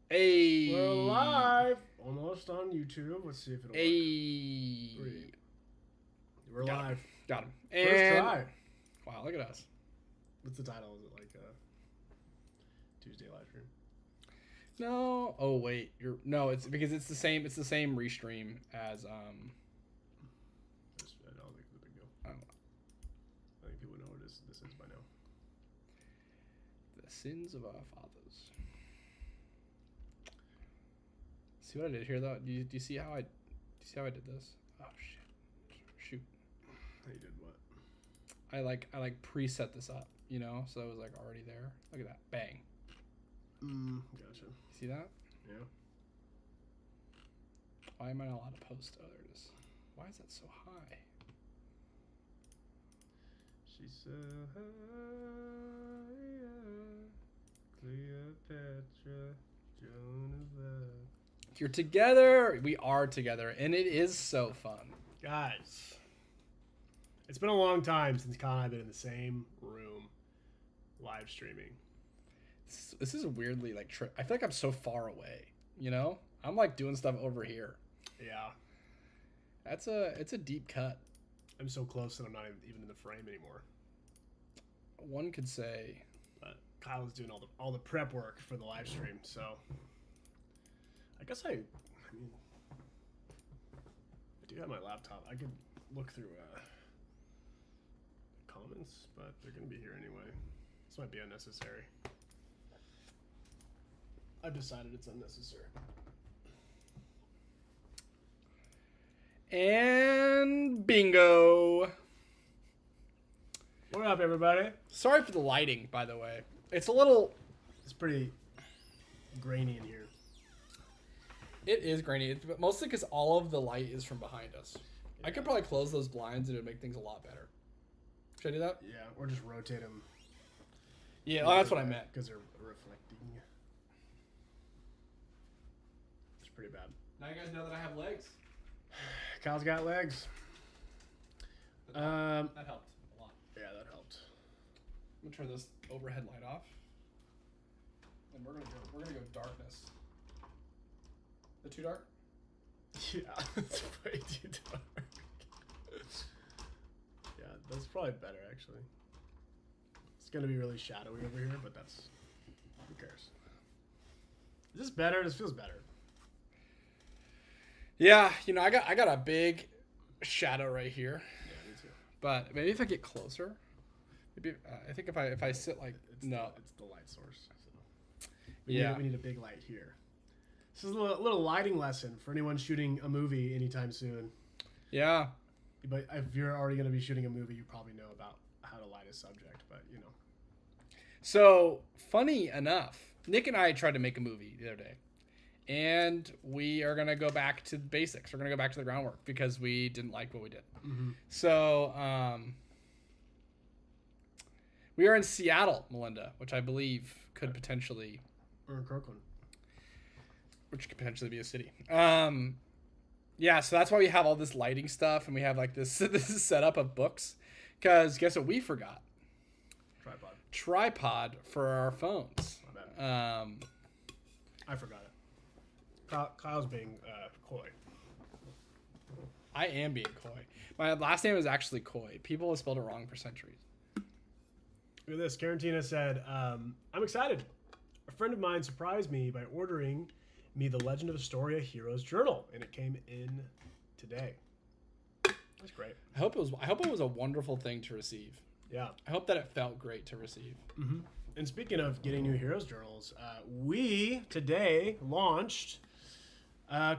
Hey. We're live, almost on YouTube. Let's see if it'll Hey. work. 3. We're Got live. him. Got him. First And try. wow, look at us. What's the title? Is it like a Tuesday live stream? No. Oh wait. No. It's because it's the same. It's the same restream as I don't think it's a big deal. I think people know what this is by now. The sins of our fathers. See what I did here though? Do you see how I did this? Oh shit. Shoot. You did what? I like preset this up, you know, so it was like already there. Look at that. Bang. Gotcha. See that? Yeah. Why am I not allowed to post? Oh, there it is. Why is that so high? She said, Cleopatra, Joan of Arc. You're together. We are together, and it is so fun. Guys, it's been a long time since Kyle and I have been in the same room live streaming. This is weirdly like I feel like I'm so far away, you know? I'm like doing stuff over here. Yeah. It's a deep cut. I'm so close that I'm not even in the frame anymore. One could say. But Kyle was doing all the prep work for the live stream, so I guess I do have my laptop. I could look through comments, but they're gonna be here anyway. This might be unnecessary. I've decided it's unnecessary. And bingo. What up, everybody? Sorry for the lighting, by the way. It's pretty grainy in here. It is grainy, but mostly because all of the light is from behind us. Yeah. I could probably close those blinds and it would make things a lot better. Should I do that? Yeah, or just rotate them. Yeah, that's what I meant. Because they're reflecting. It's pretty bad. Now you guys know that I have legs. Kyle's got legs. That helped a lot. Yeah, that helped. I'm gonna turn this overhead light off, and we're gonna go darkness. The too dark? Yeah, it's way too dark. Yeah, that's probably better actually. It's gonna be really shadowy over here, but who cares? Is this better? This feels better. Yeah, you know, I got a big shadow right here. Yeah, me too. But maybe if I get closer, maybe I think if I sit like it's the light source. So. We need a big light here. This is a little lighting lesson for anyone shooting a movie anytime soon. Yeah. But if you're already going to be shooting a movie, you probably know about how to light a subject. But you know. So funny enough, Nick and I tried to make a movie the other day. And we are going to go back to the basics. We're going to go back to the groundwork because we didn't like what we did. Mm-hmm. So we are in Seattle, Melinda, which I believe could potentially... Or in Kirkland. Which could potentially be a city. Yeah, so that's why we have all this lighting stuff. And we have like this setup of books. Because guess what we forgot? Tripod for our phones. My bad. I forgot it. Kyle's being coy. I am being coy. My last name is actually Coy. People have spelled it wrong for centuries. Look at this. Karantina said, I'm excited. A friend of mine surprised me by ordering me the Legend of Astoria Heroes Journal, and it came in today. That's great. I hope it was a wonderful thing to receive. Yeah. I hope that it felt great to receive. Mm-hmm. And speaking of getting new Heroes Journals, we today launched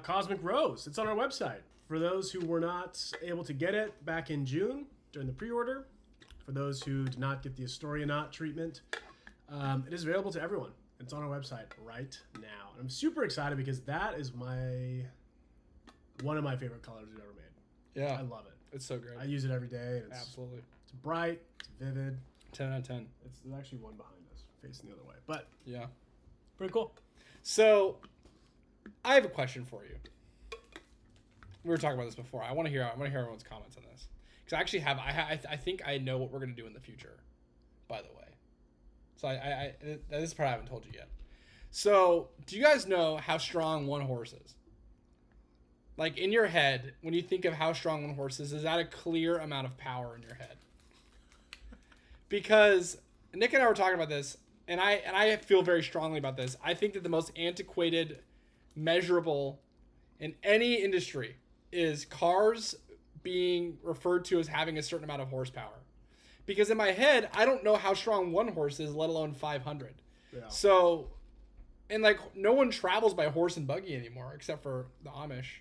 Cosmic Rose. It's on our website. For those who were not able to get it back in June during the pre-order, for those who did not get the Astorionaut treatment, it is available to everyone. It's on our website right now. And I'm super excited because that is one of my favorite colors we've ever made. Yeah. I love it. It's so great. I use it every day. And Absolutely. It's bright. It's vivid. 10 out of 10. There's actually one behind us facing the other way. But yeah. Pretty cool. So I have a question for you. We were talking about this before. I want to hear everyone's comments on this. Because I actually have I think I know what we're going to do in the future, by the way. So this is the part I haven't told you yet. So, do you guys know how strong one horse is? Like, in your head, when you think of how strong one horse is that a clear amount of power in your head? Because Nick and I were talking about this, and I feel very strongly about this. I think that the most antiquated, measurable in any industry is cars being referred to as having a certain amount of horsepower. Because in my head, I don't know how strong one horse is, let alone 500. Yeah. So, and like, no one travels by horse and buggy anymore, except for the Amish.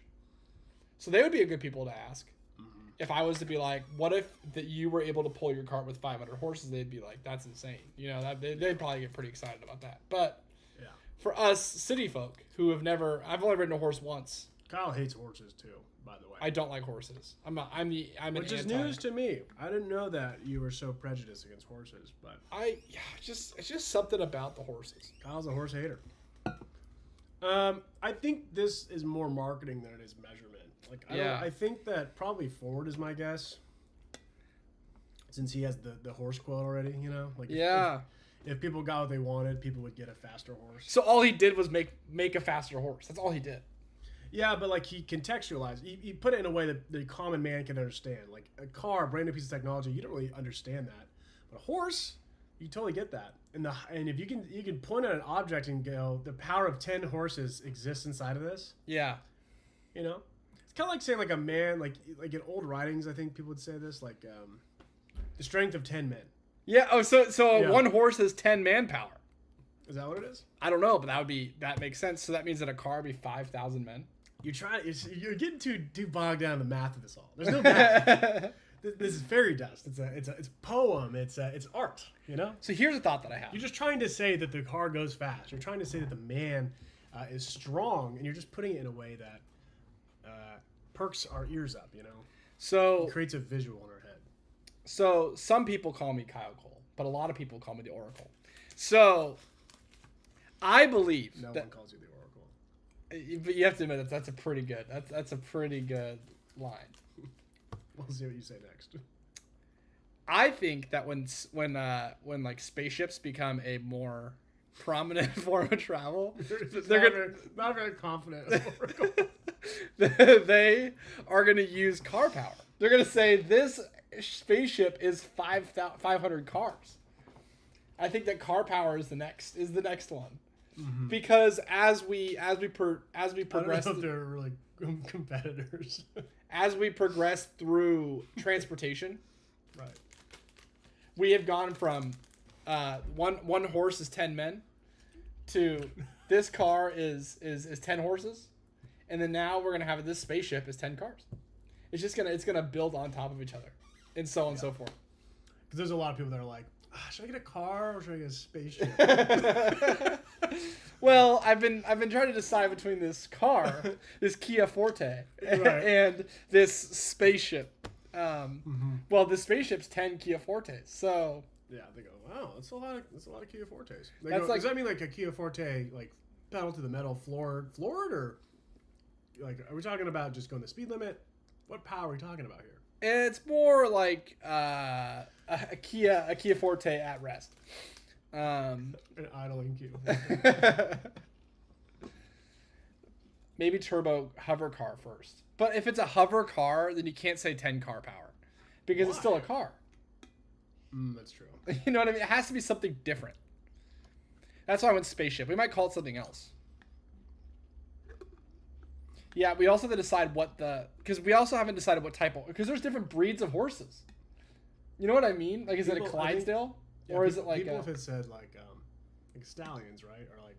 So they would be a good people to ask. Mm-hmm. If I was to be like, what if that you were able to pull your cart with 500 horses? They'd be like, that's insane. You know, they'd probably get pretty excited about that. But yeah, for us city folk who have never, I've only ridden a horse once. Kyle hates horses too, by the way. I don't like horses. Which is news to me. I didn't know that you were so prejudiced against horses, but it's just something about the horses. Kyle's a horse hater. I think this is more marketing than it is measurement. Like, I think that probably Ford is my guess, since he has the horse quote already. You know, like if people got what they wanted, people would get a faster horse. So all he did was make a faster horse. That's all he did. Yeah, but like he contextualized, he put it in a way that the common man can understand. Like a car, brand new piece of technology, you don't really understand that. But a horse, you totally get that. And if you can point at an object and go, the power of 10 horses exists inside of this. Yeah. You know, it's kind of like saying like a man, like in old writings, I think people would say this, like the strength of 10 men. Yeah. Oh, so one horse has 10 manpower. Is that what it is? I don't know, but that makes sense. So that means that a car would be 5,000 men. You're getting too bogged down in the math of this all. There's no math. This is fairy dust. It's a poem. It's art. You know. So here's a thought that I have. You're just trying to say that the car goes fast. You're trying to say that the man is strong, and you're just putting it in a way that perks our ears up. You know. So it creates a visual in our head. So some people call me Kyle Cole, but a lot of people call me the Oracle. So I believe no one calls you the Oracle. But you have to admit that's a pretty good. That's a pretty good line. We'll see what you say next. I think that when like spaceships become a more prominent form of travel, they're not very confident. They are gonna use car power. They're gonna say this spaceship is 500 cars. I think that car power is the next one. Mm-hmm. Because as we progress, I don't know if they're really competitors. As we progress through transportation, right? We have gone from one horse is 10 men to this car is 10 horses, and then now we're gonna have this spaceship is 10 cars. It's gonna build on top of each other, and so on and so forth. Because there's a lot of people that are like, should I get a car or should I get a spaceship? Well, I've been trying to decide between this car, this Kia Forte, right, and this spaceship. Well, the spaceship's 10 Kia Fortes, so yeah, they go, wow, that's a lot of Kia Fortes. Does that mean like a Kia Forte, like pedal to the metal, floored, or like are we talking about just going the speed limit? What power are we talking about here? It's more like a Kia Forte at rest. An idling Kia. Maybe turbo hover car first. But if it's a hover car, then you can't say 10 car power because it's still a car. That's true. You know what I mean? It has to be something different. That's why I went spaceship. We might call it something else. Yeah, we also have to decide because we also haven't decided what type of, because there's different breeds of horses. You know what I mean? Like, is it a Clydesdale? Yeah, or is it like people have said like stallions, right? Or like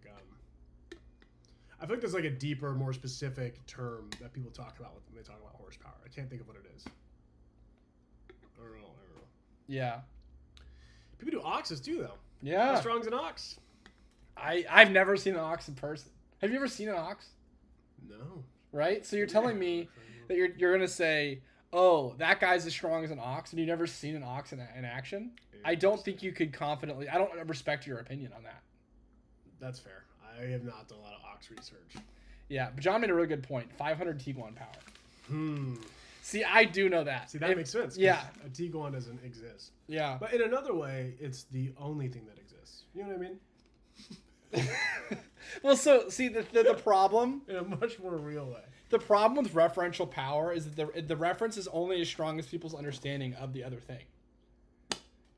I feel like there's like a deeper, more specific term that people talk about when they talk about horsepower. I can't think of what it is. I don't know. Yeah. People do oxes too, though. Yeah. How strong's an ox? I've never seen an ox in person. Have you ever seen an ox? No. Right? So you're telling me that you're gonna say, oh, that guy's as strong as an ox, and you've never seen an ox in action? I don't think you could confidently. I don't respect your opinion on that. That's fair. I have not done a lot of ox research. Yeah, but John made a really good point. 500 Tiguan power. See, I do know that. See, that makes sense. Yeah. A Tiguan doesn't exist. Yeah. But in another way, it's the only thing that exists. You know what I mean? Well, so see the problem. In a much more real way. The problem with referential power is that the reference is only as strong as people's understanding of the other thing.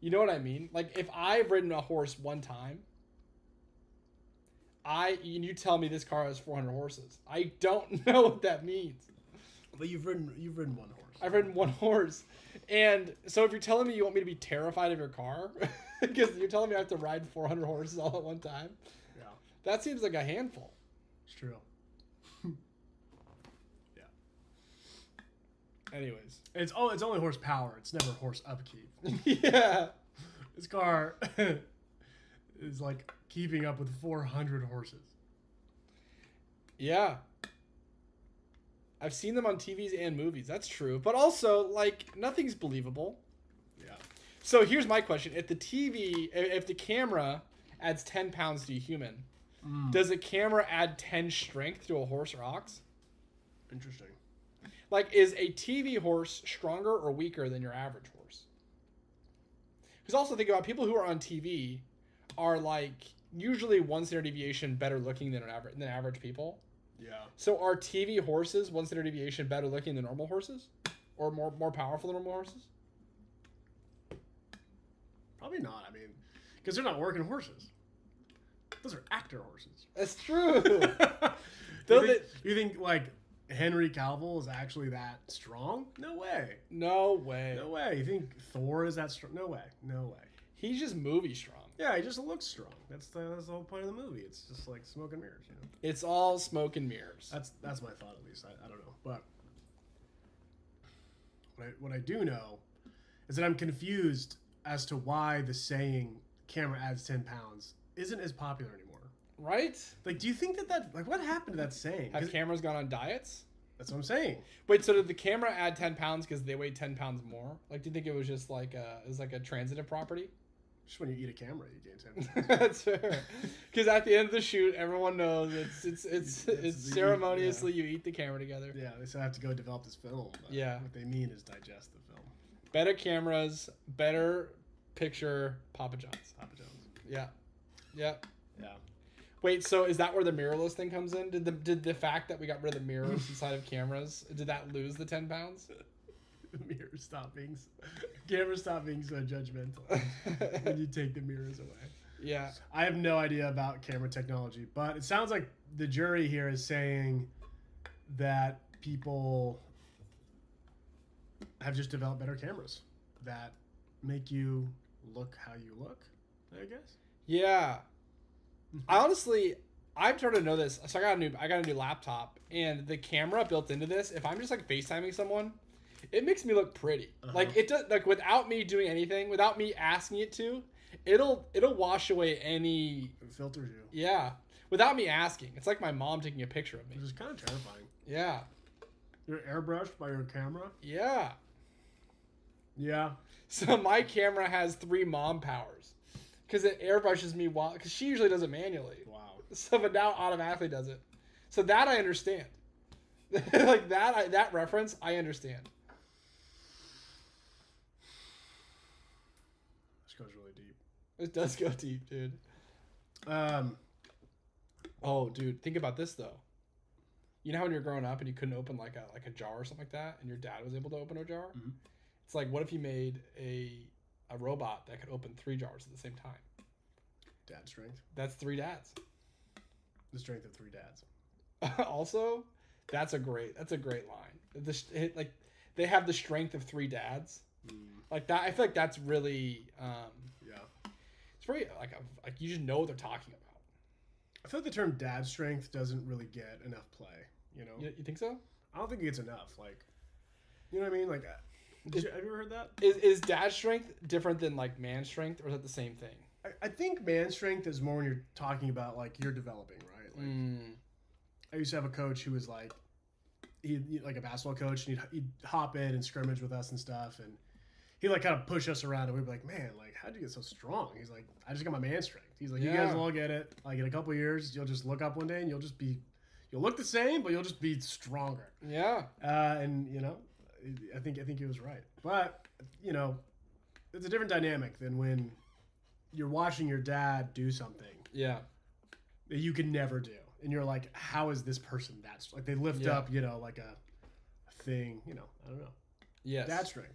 You know what I mean? Like if I've ridden a horse one time, you tell me this car has 400 horses. I don't know what that means. But you've ridden one horse. I've ridden one horse. And so if you're telling me you want me to be terrified of your car, because you're telling me I have to ride 400 horses all at one time, Yeah. that seems like a handful. It's true. Yeah. Anyways. It's only horsepower. It's never horse upkeep. Yeah. This car is like keeping up with 400 horses. Yeah. I've seen them on TVs and movies. That's true. But also, like, nothing's believable. Yeah. So here's my question. If the camera adds 10 pounds to a human, does a camera add 10 strength to a horse or ox? Interesting. Like, is a TV horse stronger or weaker than your average horse? Because also think about people who are on TV are, like, usually one standard deviation better looking than average people. Yeah. So are TV horses one standard deviation better looking than normal horses? Or more powerful than normal horses? Probably not. I mean, because they're not working horses. Those are actor horses. That's true. You think like Henry Cavill is actually that strong? No way. No way. No way. You think Thor is that strong? No way. No way. He's just movie strong. Yeah, he just looks strong. That's the whole point of the movie. It's just like smoke and mirrors, you know. It's all smoke and mirrors. That's my thought at least. I don't know, but what I do know is that I'm confused as to why the saying "camera adds 10 pounds" isn't as popular anymore. Right? Like, do you think that like what happened to that saying? Have cameras gone on diets? That's what I'm saying. Wait, so did the camera add 10 pounds because they weighed 10 pounds more? Like, do you think it was just like a transitive property? Just when you eat a camera, you gain 10 pounds. That's fair. Because at the end of the shoot, everyone knows it's ceremoniously you eat the camera together. Yeah, they still have to go develop this film. Yeah. What they mean is digest the film. Better cameras, better picture, Papa John's. Papa John's. Yeah. Yeah. Yeah. Wait, so is that where the mirrorless thing comes in? Did the fact that we got rid of the mirrors inside of cameras, did that lose the 10 pounds? Cameras stop being so judgmental when you take the mirrors away. Yeah. I have no idea about camera technology, but it sounds like the jury here is saying that people have just developed better cameras that make you look how you look, I guess. Yeah. Honestly, I'm starting to know this. So I got a new laptop, and the camera built into this, if I'm just like FaceTiming someone, it makes me look pretty. Like it does, like without me doing anything, without me asking it to, it'll wash away any. It filters you. Yeah, without me asking. It's like my mom taking a picture of me. Which is kind of terrifying. Yeah. You're airbrushed by your camera. Yeah. Yeah. So my camera has 3 mom powers, because it airbrushes me because she usually does it manually. Wow. So but now automatically does it. So that I understand. Like that reference I understand. Goes really deep. It does go deep, dude. Oh, dude, think about this though. You know how when you're growing up and you couldn't open like a jar or something like that, and your dad was able to open a jar? Mm-hmm. It's like, what if you made a robot that could open 3 jars at the same time? Dad strength. That's 3 dads. The strength of 3 dads. Also, that's a great line. Like they have the strength of 3 dads. Like that, I feel like that's really, yeah. It's very like you just know what they're talking about. I feel like the term dad strength doesn't really get enough play. You know, you think so? I don't think it gets enough. Like, you know what I mean? Like, have you ever heard that? Is dad strength different than like man strength, or is that the same thing? I think man strength is more when you're talking about like you're developing, right? Like, I used to have a coach who was like, he like a basketball coach, and he'd hop in and scrimmage with us and stuff, and he like kind of push us around, and we'd be like, man, like how'd you get so strong? He's like, I just got my man strength. He's like, you guys will all get it. Like in a couple of years, you'll just look up one day and you'll look the same, but you'll just be stronger. Yeah. And you know, I think he was right. But you know, it's a different dynamic than when you're watching your dad do something. Yeah. that you could never do. And you're like, how is this person that like they lift up, you know, like a thing, you know, I don't know. Yes. Dad strength.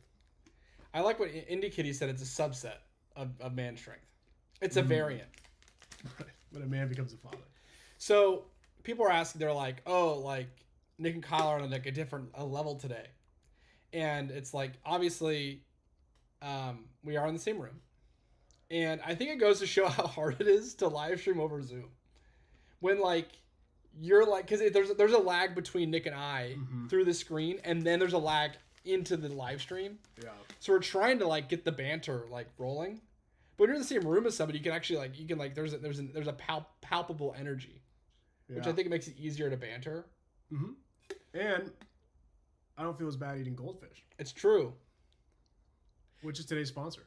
I like what Indie Kitty said. It's a subset of man strength. It's a variant. Right. When a man becomes a father. So people are asking, they're like, oh, like Nick and Kyle are on like a different level today. And it's like, obviously, we are in the same room. And I think it goes to show how hard it is to live stream over Zoom. When like, you're like, because there's a lag between Nick and I through the screen, and then there's a lag into the live stream. Yeah. So we're trying to like get the banter like rolling. But when you're in the same room as somebody, you can actually like, there's a palpable energy. Which I think it makes it easier to banter. Mm-hmm. And I don't feel as bad eating goldfish. It's true. Which is today's sponsor.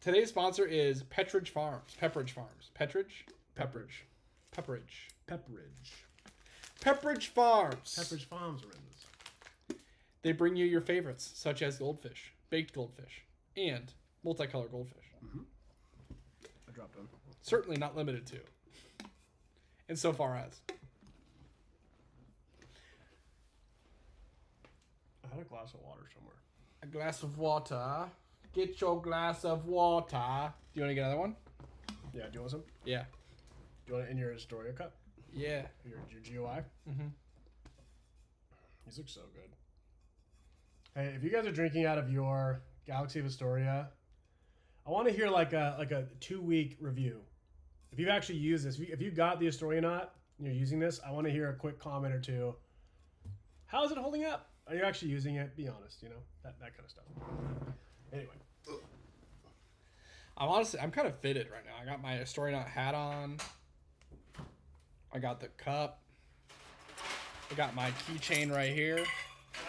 Today's sponsor is Pepperidge Farms. Pepperidge Farms. Pepperidge Farms. Pepperidge Farms are in this. They bring you your favorites, such as goldfish, baked goldfish, and multicolored goldfish. Mm-hmm. I dropped one. Certainly not limited to. And so far as. I had a glass of water somewhere. A glass of water. Get your glass of water. Do you want to get another one? Yeah, do you want some? Yeah. Do you want it in your Astoria cup? Yeah. Your GOI? Mm-hmm. These look so good. Hey, if you guys are drinking out of your Galaxy of Astoria, I want to hear like a 2-week review. If you actually use this, if you got the Astronaut and you're using this, I want to hear a quick comment or two. How is it holding up? Are you actually using it? Be honest, you know, that kind of stuff. Anyway. I'm kind of fitted right now. I got my Astronaut hat on. I got the cup. I got my keychain right here.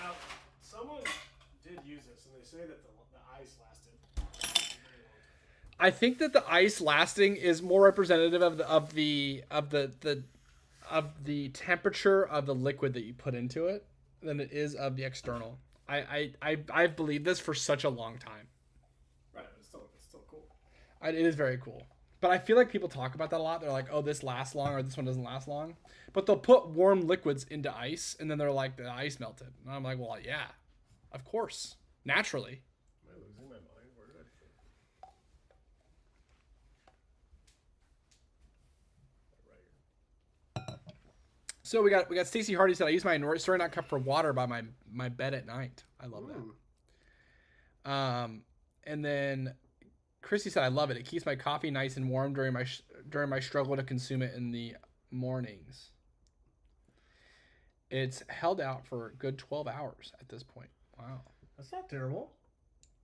Now, someone did use this, and they say that the ice lasted a very long time. I think that the ice lasting is more representative of the temperature of the liquid that you put into it than it is of the external. I've believed this for such a long time. Right, it's still cool. It is very cool. But I feel like people talk about that a lot. They're like, oh, this lasts long or this one doesn't last long. But they'll put warm liquids into ice, and then they're like, the ice melted. And I'm like, well, yeah, of course. Naturally. Am I losing my mind? Where did I put it? Right here. So we got Stacey Hardy said, I use my Astronaut cup for water by my bed at night. I love that. And then Chrissy said, I love it. It keeps my coffee nice and warm during my struggle to consume it in the mornings. It's held out for a good 12 hours at this point. Wow. That's not terrible.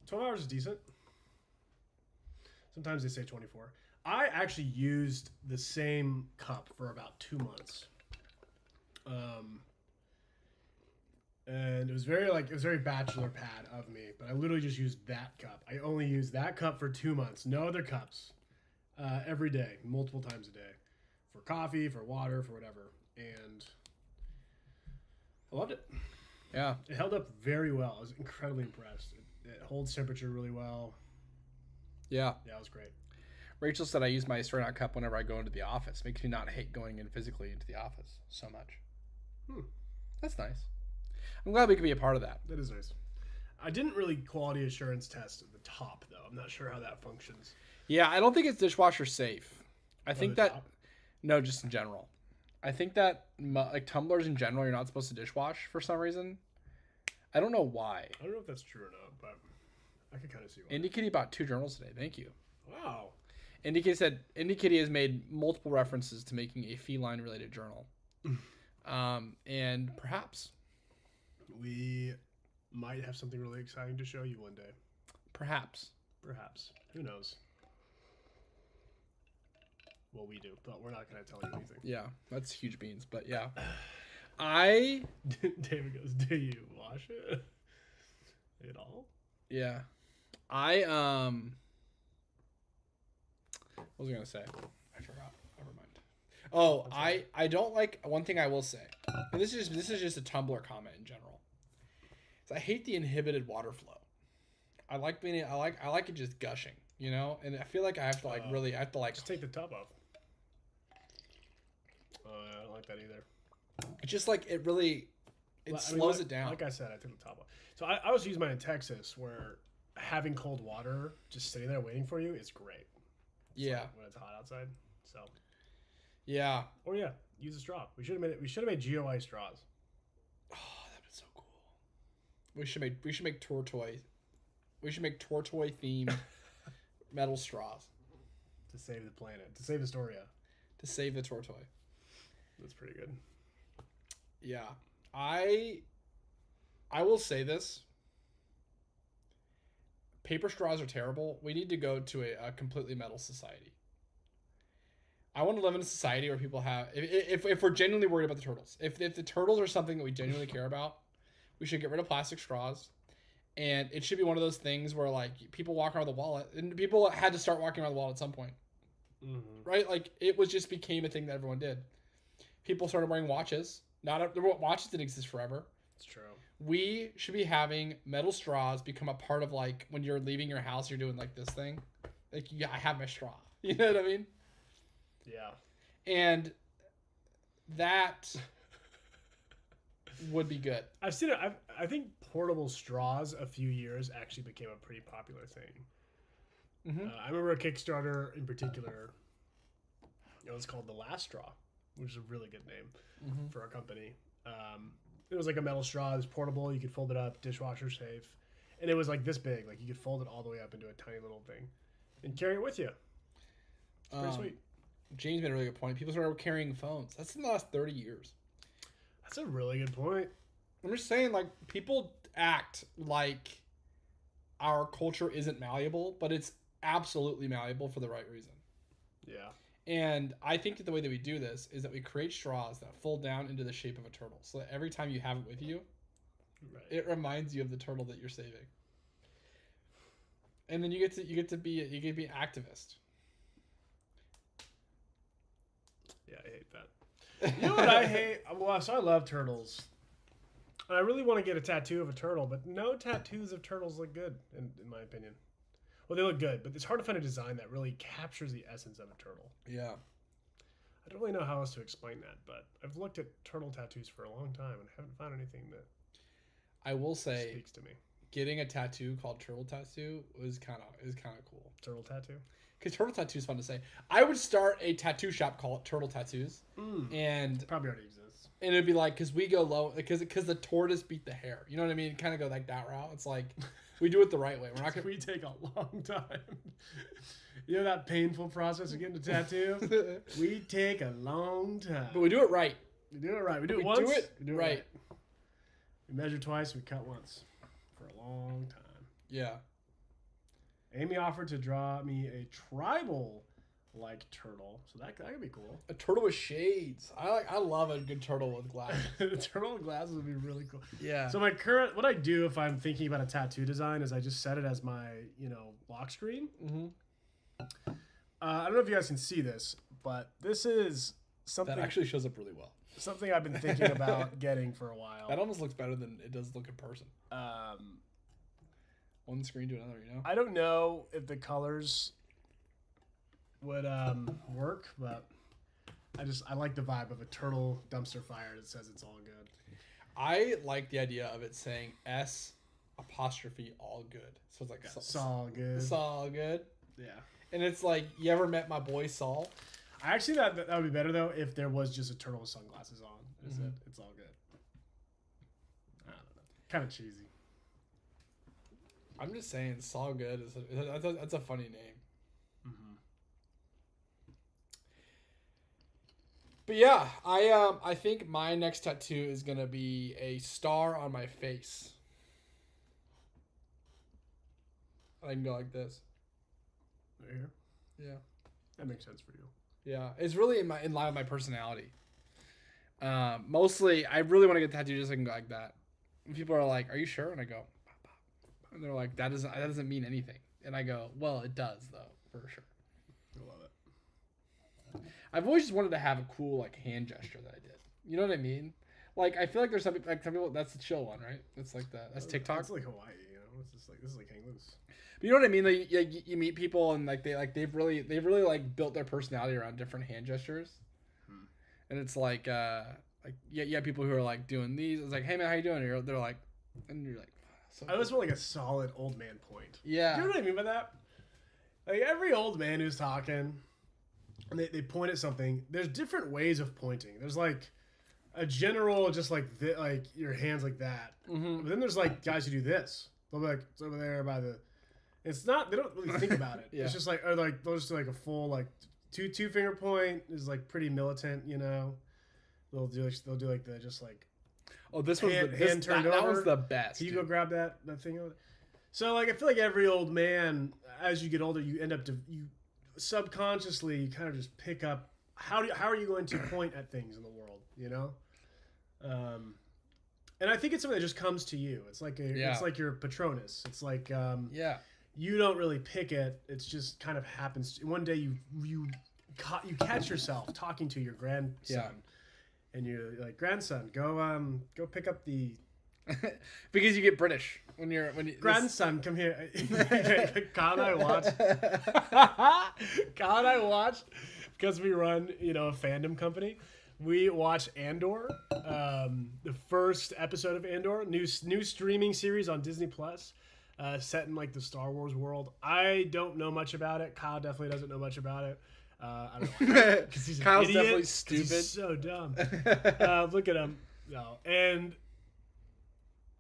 12 hours is decent. Sometimes they say 24. I actually used the same cup for about 2 months. And it was very bachelor pad of me, but I literally just used that cup. I only used that cup for 2 months. No other cups. Every day, multiple times a day. For coffee, for water, for whatever. And I loved it. Yeah. It held up very well. I was incredibly impressed. It holds temperature really well. Yeah. Yeah, it was great. Rachel said I use my Astronaut cup whenever I go into the office. Makes me not hate going in physically into the office so much. That's nice. I'm glad we could be a part of that. That is nice. I didn't really quality assurance test at the top, though. I'm not sure how that functions. Yeah, I don't think it's dishwasher safe. I think that... Top? No, just in general. I think that like tumblers in general, you're not supposed to dishwash for some reason. I don't know why. I don't know if that's true or not, but I can kind of see why. Indie Kitty bought 2 journals today. Thank you. Wow. Indie Kitty said Indie Kitty has made multiple references to making a feline related journal. And perhaps we might have something really exciting to show you one day. Perhaps. Who knows? Well, we do, but we're not going to tell you anything. Yeah, that's huge beans. But yeah, David goes, "Do you wash it at all?" Yeah, what was I gonna say? I forgot. Never mind. Oh, I don't like one thing I will say. And this is just a Tumblr comment in general. I hate the inhibited water flow. I like it just gushing, you know, and I feel like I have to just take the top off. like that either. It's just like it really slows it down. Like I said, I took the top off. So I was using mine in Texas, where having cold water just sitting there waiting for you is great. Yeah, like when it's hot outside. So yeah. Or yeah, use a straw. We should have made GeoI straws. Oh, that'd be so cool. We should make tortoise. We should make tortoise themed metal straws To save the planet, to save Astoria. to save the tortoise. That's pretty good. Yeah, I will say this. Paper straws are terrible. We need to go to a completely metal society. I want to live in a society where people have, if we're genuinely worried about the turtles, if the turtles are something that we genuinely care about, we should get rid of plastic straws. And it should be one of those things where like people walk around with a wallet, and people had to start walking around with a wallet at some point, right? Like it just became a thing that everyone did. People started wearing watches. Watches didn't exist forever. It's true. We should be having metal straws become a part of like when you're leaving your house, you're doing like this thing, like yeah, I have my straw. You know what I mean? Yeah. And that would be good. I've seen it. I think portable straws a few years actually became a pretty popular thing. Mm-hmm. I remember a Kickstarter in particular. It was called The Last Straw, which is a really good name for our company. It was like a metal straw. It was portable. You could fold it up, dishwasher safe. And it was like this big. Like you could fold it all the way up into a tiny little thing and carry it with you. It's pretty sweet. James made a really good point. People started carrying phones. That's in the last 30 years. That's a really good point. I'm just saying, like, people act like our culture isn't malleable, but it's absolutely malleable for the right reason. Yeah. And I think that the way that we do this is that we create straws that fold down into the shape of a turtle. So that every time you have it with you, it reminds you of the turtle that you're saving. And then you get to be an activist. Yeah, I hate that. You know what I hate? Well, so I love turtles. And I really want to get a tattoo of a turtle, but no tattoos of turtles look good, in my opinion. Well, they look good, but it's hard to find a design that really captures the essence of a turtle. Yeah. I don't really know how else to explain that, but I've looked at turtle tattoos for a long time and haven't found anything that I will say speaks to me. Getting a tattoo called Turtle Tattoo is kind of cool. Turtle tattoo? Because turtle tattoo is fun to say. I would start a tattoo shop called Turtle Tattoos, and It probably already exists. And it'd be like, because we go low, because the tortoise beat the hare. You know what I mean? Kind of go like that route. It's like we do it the right way. We're not gonna. We take a long time. You know that painful process of getting a tattoo? We take a long time. But we do it right. We do it right. We do We it once. do it right. We measure twice. We cut once. For a long time. Yeah. Amy offered to draw me a tribal-like turtle, so that could be cool. A turtle with shades. I love a good turtle with glasses. The turtle with glasses would be really cool. Yeah. So what I do if I'm thinking about a tattoo design is I just set it as my, lock screen. Mm-hmm. I don't know if you guys can see this, but this is something That actually shows up really well. something I've been thinking about getting for a while. That almost looks better than it does look in person. One screen to another, you know? I don't know if the colors would work, but I like the vibe of a turtle dumpster fire that says it's all good. I like the idea of it saying S apostrophe all good. So it's like It's all good. It's all good. Yeah. And it's like, you ever met my boy Saul? I actually that would be better though if there was just a turtle with sunglasses on. Is it? It's all good. I don't know. Kind of cheesy. I'm just saying, Saul good that's a funny name. Mm-hmm. But yeah, I think my next tattoo is gonna be a star on my face. I can go like this. Right here. Yeah. That makes sense for you. Yeah, it's really in line with my personality. Mostly, I really want to get a tattoo just so I can go like that. And people are like, "Are you sure?" And I go, "Pop, pop." And they're like, "That doesn't mean anything." And I go, "Well, it does though, for sure." I love it. I've always just wanted to have a cool like hand gesture that I did. You know what I mean? Like I feel like there's some people that's the chill one, right? It's like that's TikTok. It's like Hawaii, It's just like this is like hang loose. But you know what I mean? Like you meet people and they've really like built their personality around different hand gestures. and it's like yeah, people who are like doing these. It's like, hey man, how you doing? They're like, and you're like, so I always want like a solid old man point. yeah. Do you know what I mean by that? Like every old man who's talking, and they point at something. There's different ways of pointing. There's like a general, just like like your hands like that. Mm-hmm. But then there's like guys who do this. They'll be like, it's over there by the. It's not. They don't really think about it. Yeah. It's just like, or like they'll just do like a full like two finger point is like pretty militant. You know, they'll do like the just like. Oh, this was hand turned that over. was the best. Can you go grab that thing over there? So like I feel like every old man, as you get older, you end up you subconsciously you kind of just pick up how are you going to point at things in the world, you know? And I think it's something that just comes to you. It's like it's like your Patronus. It's like you don't really pick it. It's just kind of happens. One day you catch yourself talking to your grandson, and you're like, grandson, go pick up the. Because you get British when grandson, come here. Kyle and I watched because we run, a fandom company. We watch Andor, the first episode of Andor, new streaming series on Disney Plus, set in like the Star Wars world. I don't know much about it. Kyle definitely doesn't know much about it. I don't know, because he's Kyle's idiot, definitely stupid. He's so dumb. Look at him. No, and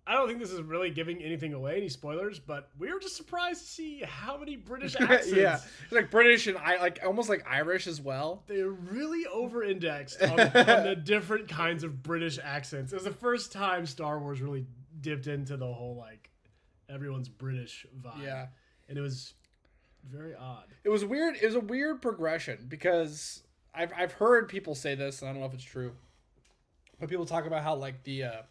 I don't think this is really giving anything away, any spoilers, but we were just surprised to see how many British accents. Yeah, it's like British and almost like Irish as well. They're really over-indexed on the different kinds of British accents. It was the first time Star Wars really dipped into the whole like everyone's British vibe. Yeah, and it was very odd. It was weird. It was a weird progression because I've heard people say this, and I don't know if it's true, but people talk about how like it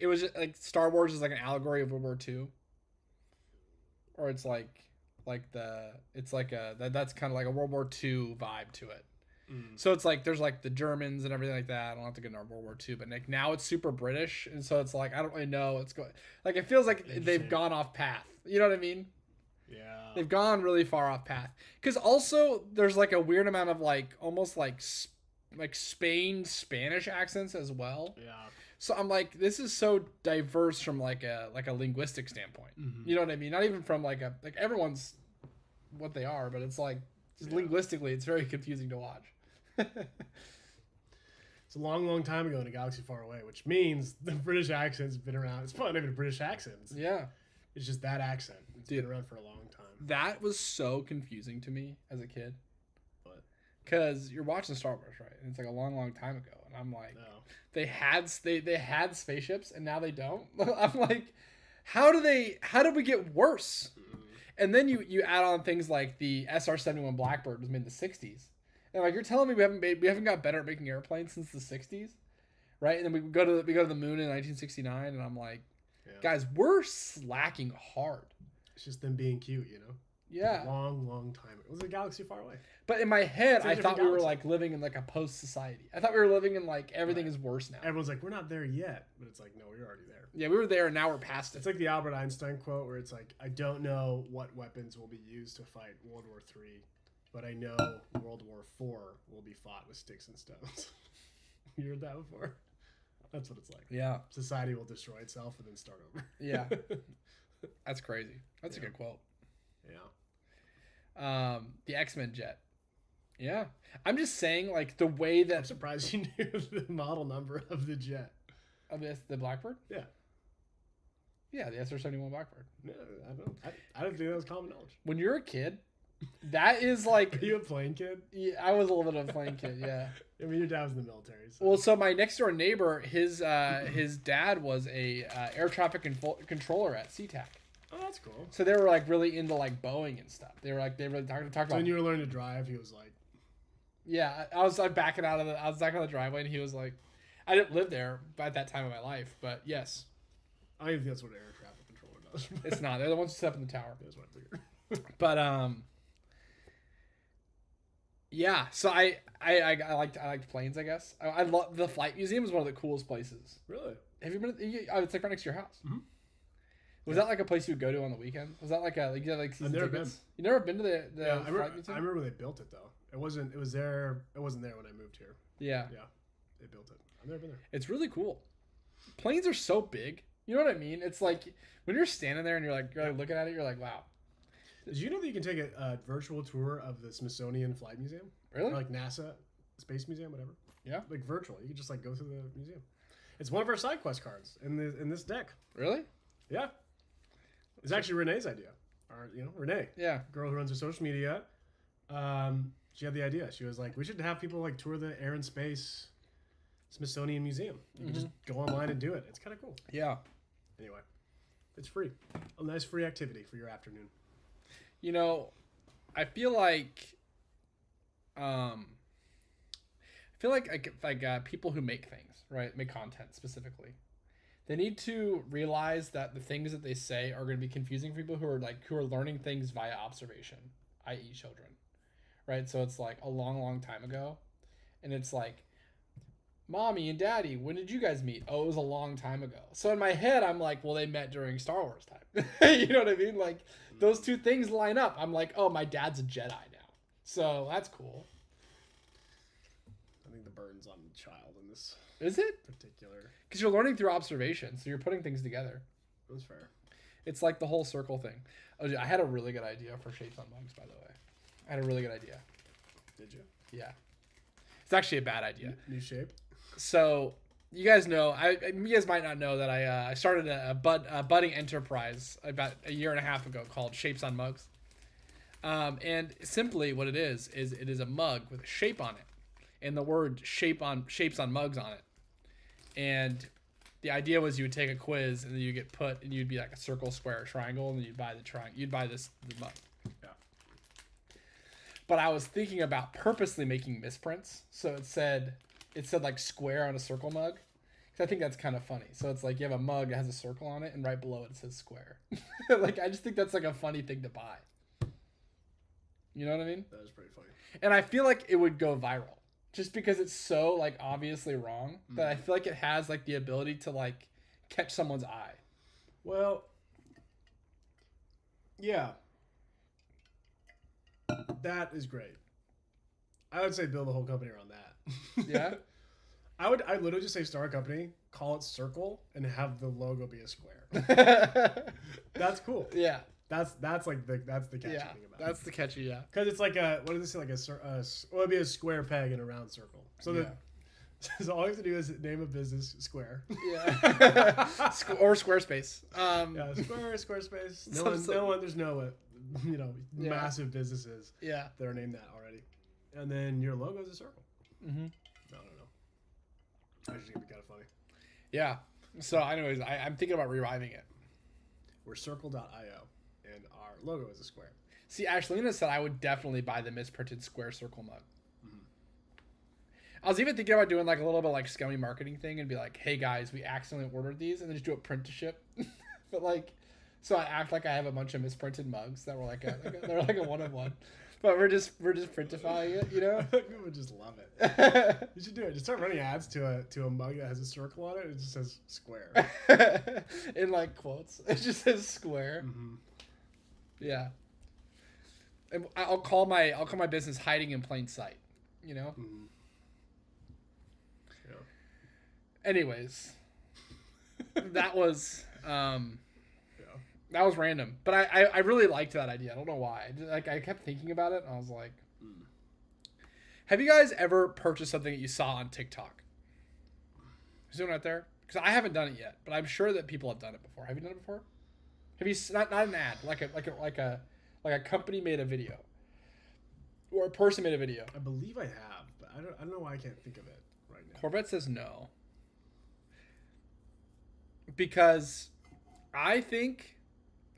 was just, like Star Wars is like an allegory of World War II, or it's that's kind of like a World War II vibe to it. So it's like there's like the Germans and everything like that. I don't have to get into World War II, but like now it's super British, and so it's like I don't really know what's going. Like it feels like they've gone off path. You know what I mean? Yeah. They've gone really far off path. Because also there's like a weird amount of like almost like Spain Spanish accents as well. Yeah. So I'm like, this is so diverse from like a linguistic standpoint. You know what I mean? Not even from like everyone's what they are, but it's like linguistically, it's very confusing to watch. It's a long, long time ago in a galaxy far away, which means the British accent's been around. It's probably not even a British accent. Yeah. It's just that accent. It's been around for a long time. That was so confusing to me as a kid. What? Because you're watching Star Wars, right? And it's like a long, long time ago. And I'm like, no. they had spaceships and now they don't. I'm like, how did we get worse? And then you add on things like the SR-71 Blackbird was made in the 60s. And like you're telling me we haven't got better at making airplanes since the 60s, right? And then we go to the moon in 1969, and I'm like, guys, we're slacking hard. It's just them being cute, you know. Yeah. Long, long time. It was a galaxy far away. But in my head, I thought we were galaxy. like living in like a post society. I thought we were living in like everything is worse now. Everyone's like, we're not there yet, but it's like, no, we're already there. Yeah, we were there, and now we're past it. It's like the Albert Einstein quote where it's like, I don't know what weapons will be used to fight World War III, but I know World War IV will be fought with sticks and stones. You heard that before? That's what it's like. Yeah. Society will destroy itself and then start over. Yeah. That's crazy. That's a good quote. Yeah. The X-Men jet. Yeah. I'm just saying, like, the way that... I'm surprised you knew the model number of the jet. Of the Blackbird? Yeah. Yeah, the SR-71 Blackbird. No, I don't think that was common knowledge. When you're a kid, that is like... Are you a plane kid? Yeah, I was a little bit of a plane kid, yeah. I mean, your dad was in the military. So. Well, so my next door neighbor, his dad was a air traffic controller at SeaTac. Oh, that's cool. So they were like really into like Boeing and stuff. They were talking about. So when you were learning to drive, he was like, yeah, I was like backing out of I was back on the driveway, and he was like, I didn't live there at that time of my life, but yes. I don't even think that's what an air traffic controller does. It's not. They're the ones who set up in the tower. That's what I figured. But yeah. So I liked planes. I guess I love the Flight Museum is one of the coolest places. Really? Have you been? It's like right next to your house. Mm-hmm. Was that like a place you would go to on the weekend? Was that like you had like season I've never tickets? been. You never been to the Yeah, Flight Museum? I remember when they built it though. It wasn't. It was there. It wasn't there when I moved here. Yeah. Yeah, they built it. I've never been there. It's really cool. Planes are so big. You know what I mean? It's like when you're standing there and you're like looking at it, you're like, wow. Did you know that you can take a virtual tour of the Smithsonian Flight Museum? Really? Or like NASA Space Museum, whatever. Yeah. Like virtual. You can just like go through the museum. It's one of our side quest cards in this deck. Really? Yeah. It's actually Renee's idea. Or Renee. Yeah. Girl who runs her social media. She had the idea. She was like, we should have people like tour the Air and Space Smithsonian Museum. You can just go online and do it. It's kind of cool. Yeah. Anyway, it's free. A nice free activity for your afternoon. You know, I feel like people who make things, right? Make content specifically. They need to realize that the things that they say are going to be confusing for people who are learning things via observation, i.e. children. Right? So it's like a long, long time ago. And it's like, Mommy and Daddy, when did you guys meet? Oh, it was a long time ago. So in my head, I'm like, well, they met during Star Wars time. You know what I mean? Like, those two things line up. I'm like, oh, my dad's a Jedi now. So that's cool. I think the burden's on the child in this. Is it? Particular. Because you're learning through observation. So you're putting things together. That's fair. It's like the whole circle thing. Oh, dude, I had a really good idea for shapes on mugs, by the way. I had a really good idea. Did you? Yeah. It's actually a bad idea. New shape? So you guys know, you guys might not know that I started a budding enterprise about a year and a half ago called Shapes on Mugs. And simply what it is it is a mug with a shape on it and the word shapes on mugs on it. And the idea was you would take a quiz and then you get put and you'd be like a circle, square, triangle, and then you'd buy the triangle. You'd buy the mug. Yeah. But I was thinking about purposely making misprints. So it said like square on a circle mug. Because I think that's kind of funny. So it's like you have a mug that has a circle on it and right below it says square. Like, I just think that's like a funny thing to buy. You know what I mean? That was pretty funny. And I feel like it would go viral. Just because it's so like obviously wrong that I feel like it has like the ability to like catch someone's eye. Well, yeah. That is great. I would say build a whole company around that. Yeah? I'd literally just say start a company, call it Circle, and have the logo be a square. That's cool. Yeah. That's the catchy thing about it. That's the catchy, yeah. Because it's like what does it say? Like it'd be a square peg in a round circle. So so all you have to do is name a business Square. Yeah. Or Squarespace. Yeah, Squarespace. There's no massive businesses that are named that already. And then your logo is a circle. Mm-hmm. I don't know. Actually, it'd be kind of funny. Yeah. So, anyways, I'm thinking about reviving it. We're circle.io, and our logo is a square. See, Ashlina said I would definitely buy the misprinted square circle mug. Mm-hmm. I was even thinking about doing like a little bit like scummy marketing thing and be like, hey guys, we accidentally ordered these, and then just do a print to ship. But like, so I act like I have a bunch of misprinted mugs that were they're like a one-of-one. But we're just printifying it, you know? People would just love it. You should do it. Just start running ads to a mug that has a circle on it. It just says square. In like quotes. It just says square. Mm-hmm. Yeah. And I'll call my business Hiding in Plain Sight, you know? Mm-hmm. Yeah. Anyways. That was that was random, but I really liked that idea. I don't know why. I kept thinking about it, and I was like, Have you guys ever purchased something that you saw on TikTok? Is anyone out there? Because I haven't done it yet, but I'm sure that people have done it before. Have you done it before? Have you not an ad, like a company made a video, or a person made a video? I believe I have, but I don't know why I can't think of it right now. Corvette says no, because I think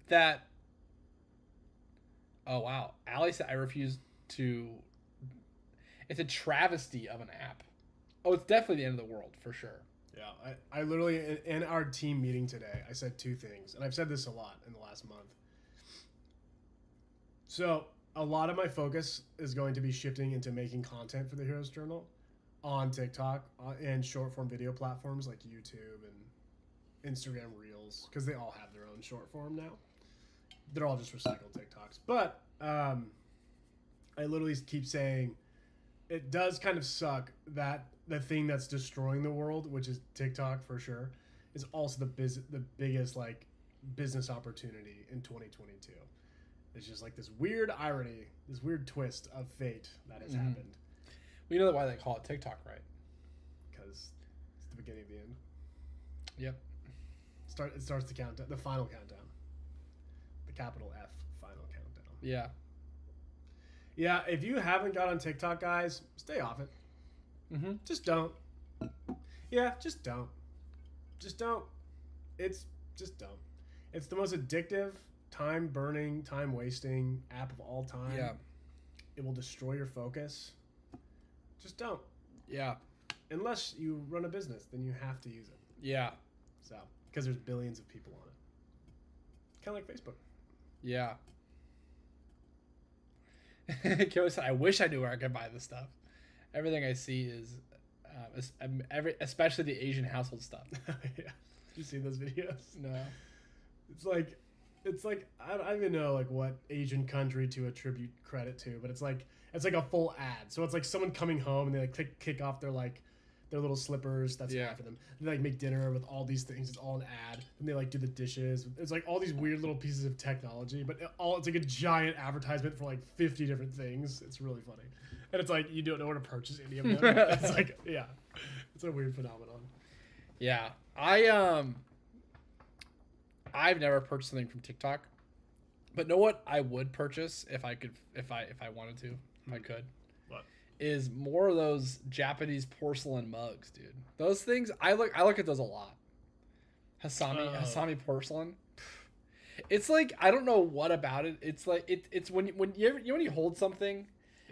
that. Oh wow, Allie said I refuse to. It's a travesty of an app. Oh, it's definitely the end of the world for sure. Yeah, I literally in our team meeting today, I said two things, and I've said this a lot in the last month. So a lot of my focus is going to be shifting into making content for the Heroes Journal on TikTok and short form video platforms like YouTube and Instagram Reels, because they all have their own short form now. They're all just recycled TikToks. But I literally keep saying it does kind of suck that the thing that's destroying the world, which is TikTok for sure, is also the biggest like business opportunity in 2022. It's just like this weird irony, this weird twist of fate that has happened. We know why they call it TikTok, right? Because it's the beginning of the end. Yep. It starts the countdown, the final countdown. The capital F final countdown. Yeah. Yeah, if you haven't got on TikTok, guys, stay off it. Just don't. Yeah, just don't. Just don't. It's just don't. It's the most addictive, time-burning, time-wasting app of all time. Yeah. It will destroy your focus. Just don't. Yeah. Unless you run a business, then you have to use it. Yeah. So, because there's billions of people on it. Kind of like Facebook. Yeah. Kyo said, I wish I knew where I could buy this stuff. Everything I see is, especially the Asian household stuff. Yeah. You see those videos? No. It's like I don't even know like what Asian country to attribute credit to, but it's like a full ad. So it's like someone coming home and they like kick off their little slippers. That's half of them. They like make dinner with all these things. It's all an ad. And they like do the dishes. It's like all these weird little pieces of technology, but it's like a giant advertisement for like 50 different things. It's really funny. And it's like you don't know where to purchase any of them. It's like it's a weird phenomenon. Yeah. I've never purchased something from TikTok. But know what I would purchase if I wanted to, if I could. What? Is more of those Japanese porcelain mugs, dude. Those things I look at those a lot. Hasami porcelain. It's like I don't know what about it. It's like it's when you hold something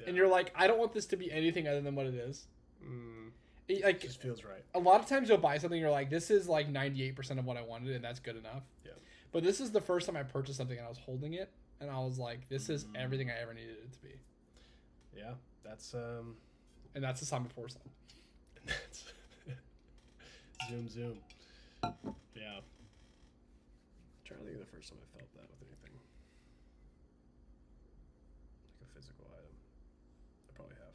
and you're like, I don't want this to be anything other than what it is. It just feels right. A lot of times you'll buy something, you're like, this is like 98% of what I wanted, and that's good enough. Yeah. But this is the first time I purchased something and I was holding it, and I was like, this is everything I ever needed it to be. Yeah, that's And that's Asami porcelain. That's zoom. Yeah. I'm trying to think of the first time I felt that with anything. Like a physical item. I probably have.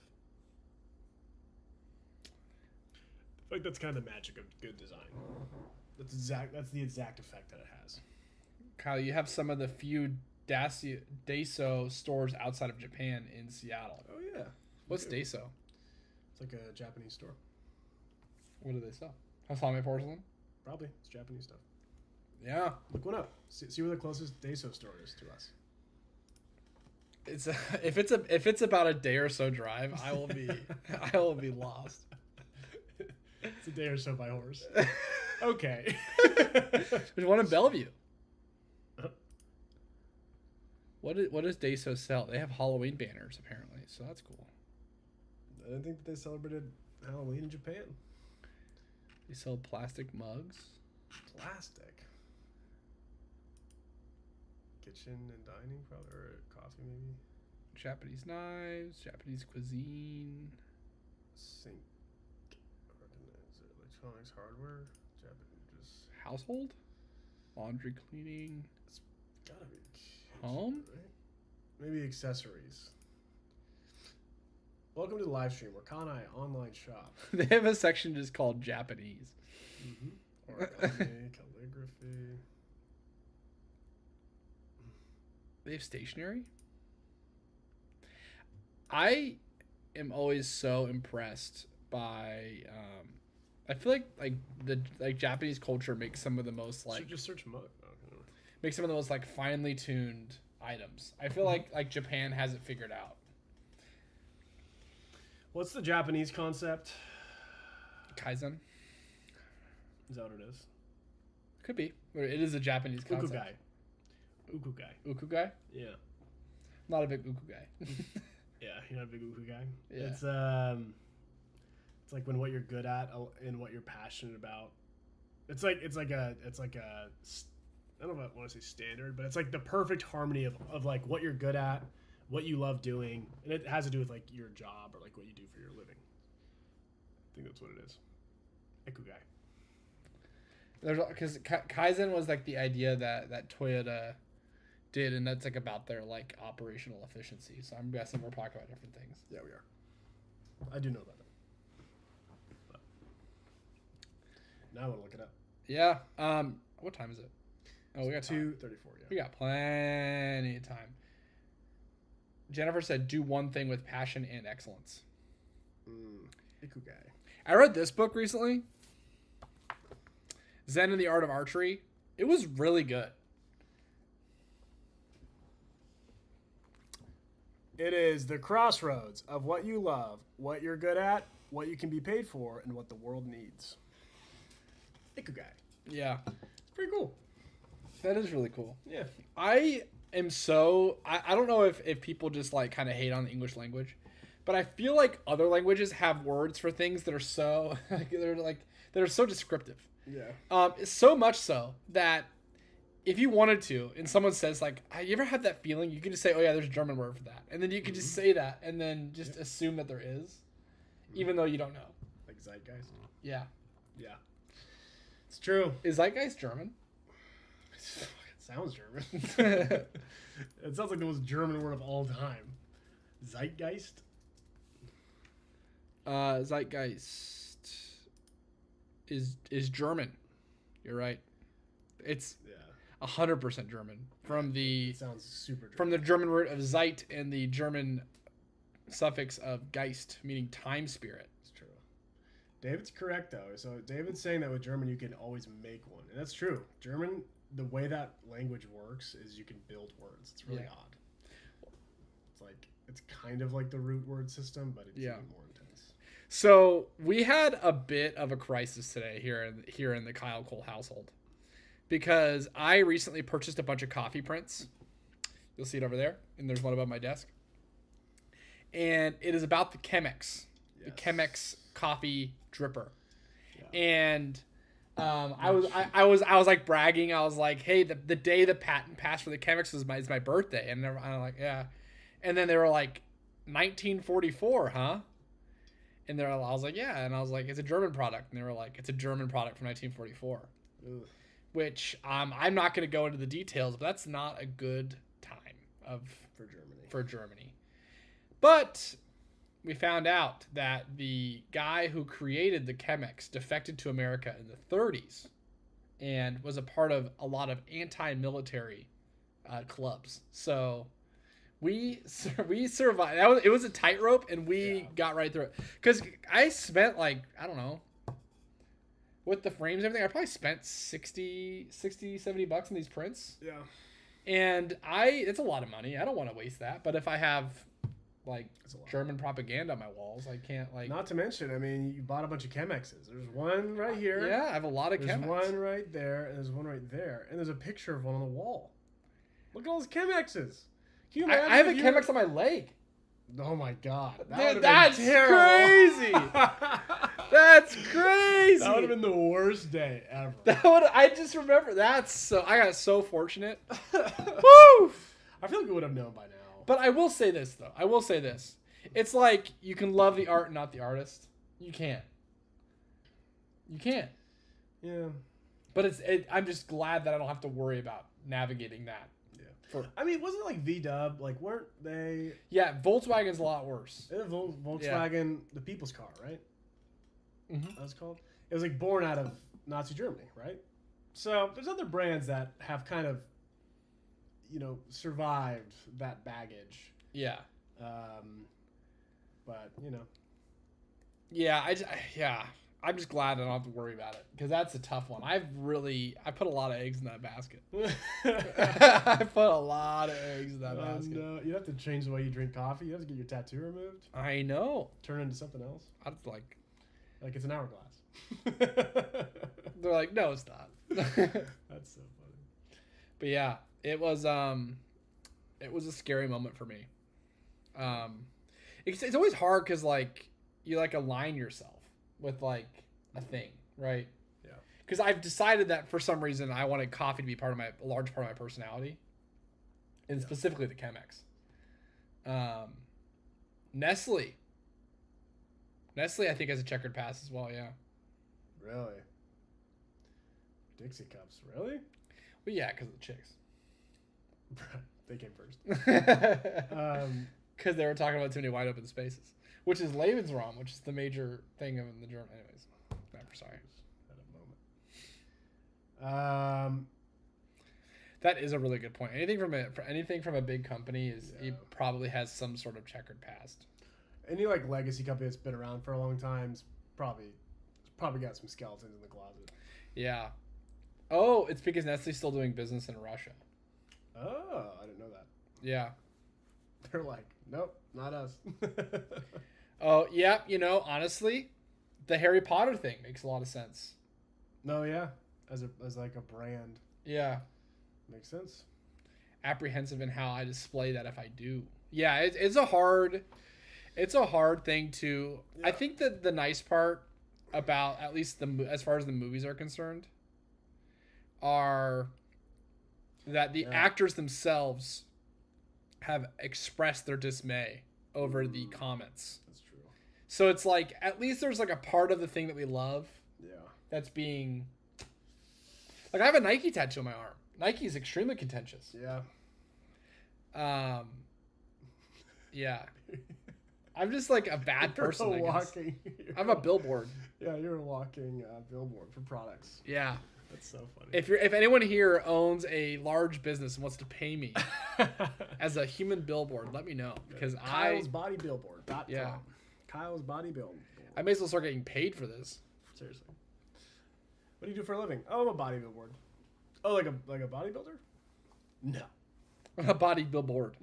I feel like that's kind of the magic of good design. That's the exact effect that it has. Kyle, you have some of the few Deso stores outside of Japan in Seattle. Oh yeah. What's Deso? It's like a Japanese store. What do they sell? Hasami porcelain? Probably. It's Japanese stuff. Yeah. Look one up. See where the closest Deso store is to us. If it's about a day or so drive, I will be lost. It's a day or so by horse. Okay. There's one in Bellevue. What does Deso sell? They have Halloween banners apparently, so that's cool. I didn't think that they celebrated Halloween in Japan. They sell plastic mugs. Plastic. Kitchen and dining, probably, or coffee maybe. Japanese knives, Japanese cuisine. Sink. Electronics, hardware, Japanese. Household, laundry, cleaning. It's gotta be kitchen, home, right? Maybe accessories. Welcome to the live stream. Origami online shop. They have a section just called Japanese. Origami, calligraphy. They have stationery. I am always so impressed by. I feel like the Japanese culture makes some of the most like just search mug. Makes some of the most like finely tuned items. I feel like Japan has it figured out. What's the Japanese concept? Kaizen. Is that what it is? Could be. It is a Japanese concept. Ukugai? Yeah. Not a big uku guy. Yeah, you're not a big uku guy. Yeah. It's like when what you're good at and what you're passionate about. It's like a I don't know if I want to say standard, but it's like the perfect harmony of like what you're good at, what you love doing, and it has to do with like your job or like what you do for your living. I think that's what it is. Ikugai. Because Kaizen was like the idea that Toyota did, and that's like about their like operational efficiency. So I'm guessing we're talking about different things. Yeah, we are. I do know about that. But now I want to look it up. Yeah. What time is it? Oh, we got 2:34. Yeah. We got plenty of time. Jennifer said, "Do one thing with passion and excellence." Ikugai. I read this book recently, Zen and the Art of Archery. It was really good. It is the crossroads of what you love, what you're good at, what you can be paid for, and what the world needs. Ikugai. Yeah, It's pretty cool. that is really cool. Yeah. I don't know if people just like kind of hate on the English language, but I feel like other languages have words for things that are so that are so descriptive. Yeah. So much so that if you wanted to, and someone says like, "You ever had that feeling?" You can just say, "Oh yeah, there's a German word for that," and then you can just say that, and then just assume that there is, even though you don't know. Like zeitgeist. Yeah. Yeah. It's true. Is Zeitgeist German? It sounds German. It sounds like the most German word of all time. Zeitgeist? Zeitgeist is German. You're right. It's 100% German It sounds super German. from the German root of Zeit and the German suffix of Geist, meaning time spirit. It's true. David's correct though. So David's saying that with German you can always make one, and that's true. German, the way that language works is you can build words. It's really odd. It's like it's kind of like the root word system, but it's even more intense. So we had a bit of a crisis today here in the Kyle Cole household, because I recently purchased a bunch of coffee prints. You'll see it over there, and there's one above my desk. And it is about the Chemex, the Chemex coffee dripper. Yeah. And I was like bragging. I was like, "Hey, the day the patent passed for the Chemex is my birthday," and I'm like, "Yeah." And then they were like, 1944, huh? And I was like, "Yeah," and I was like, "It's a German product," and they were like, "It's a German product from 1944." Ugh. Which I'm not going to go into the details, but that's not a good time for Germany. But we found out that the guy who created the Chemex defected to America in the 30s and was a part of a lot of anti-military clubs. So we survived. It was a tightrope, and we got right through it. Because I spent like, I don't know, with the frames and everything, I probably spent $60, $70 on these prints. Yeah. And it's a lot of money. I don't want to waste that. But if I have like German propaganda on my walls, I can't like. Not to mention, I mean, you bought a bunch of Chemexes. There's one right here. Yeah, I have a lot of Chemex. There's one right there, and there's one right there, and there's a picture of one on the wall. Look at all those Chemexes. Can you imagine? I have a Chemex on my leg. Oh my god. That's crazy. That's crazy. That would have been the worst day ever. I just remember I got so fortunate. Woo! I feel like we would have known by now. But I will say this though. It's like you can love the art and not the artist. You can't. Yeah. But I'm just glad that I don't have to worry about navigating that. I mean, wasn't it like VW? Like, weren't they? Yeah, Volkswagen's a lot worse. Volkswagen, the people's car, right? Mm-hmm. That was called. It was like born out of Nazi Germany, right? So there's other brands that have kind of, survived that baggage. Yeah. But Yeah, I'm just glad I don't have to worry about it, because that's a tough one. I put a lot of eggs in that basket. I put a lot of eggs in that basket. No, you have to change the way you drink coffee. You have to get your tattoo removed. I know. Turn into something else. I'd like it's an hourglass. They're like, no, it's not. That's so funny. But yeah, it was a scary moment for me. It's always hard because like you like align yourself with like a thing, right? Yeah. Because I've decided that for some reason I wanted coffee to be a large part of my personality, and specifically the Chemex. Nestle, I think, has a checkered past as well. Yeah. Really? Dixie cups, really? Well, yeah, because of the chicks. They came first. Because they were talking about too many wide open spaces. which is Lebensraum, which is the major thing in the German. Anyways, never. Sorry. At a moment. That is a really good point. Anything from a big company it probably has some sort of checkered past. Any like legacy company that's been around for a long time is probably got some skeletons in the closet. Yeah. Oh, it's because Nestle's still doing business in Russia. Oh, I didn't know that. Yeah. They're like, nope, not us. Oh, yeah. Honestly, the Harry Potter thing makes a lot of sense. No, yeah, as like a brand. Yeah. Makes sense. Apprehensive in how I display that if I do. Yeah, it's a hard thing to. Yeah. I think that the nice part about at least as far as the movies are concerned, are that the actors themselves have expressed their dismay over the comments. That's true. So it's like at least there's like a part of the thing that we love. Yeah. That's being. Like I have a Nike tattoo on my arm. Nike is extremely contentious. Yeah. Yeah. I'm just like a bad person. I'm a billboard. Yeah, you're a walking billboard for products. Yeah. That's so funny. If anyone here owns a large business and wants to pay me as a human billboard, let me know because KylesBodyBillboard.com. Yeah. Kyle's Body Billboard. I may as well start getting paid for this. Seriously. What do you do for a living? Oh, I'm a body billboard. Oh, like a bodybuilder? No. A body billboard.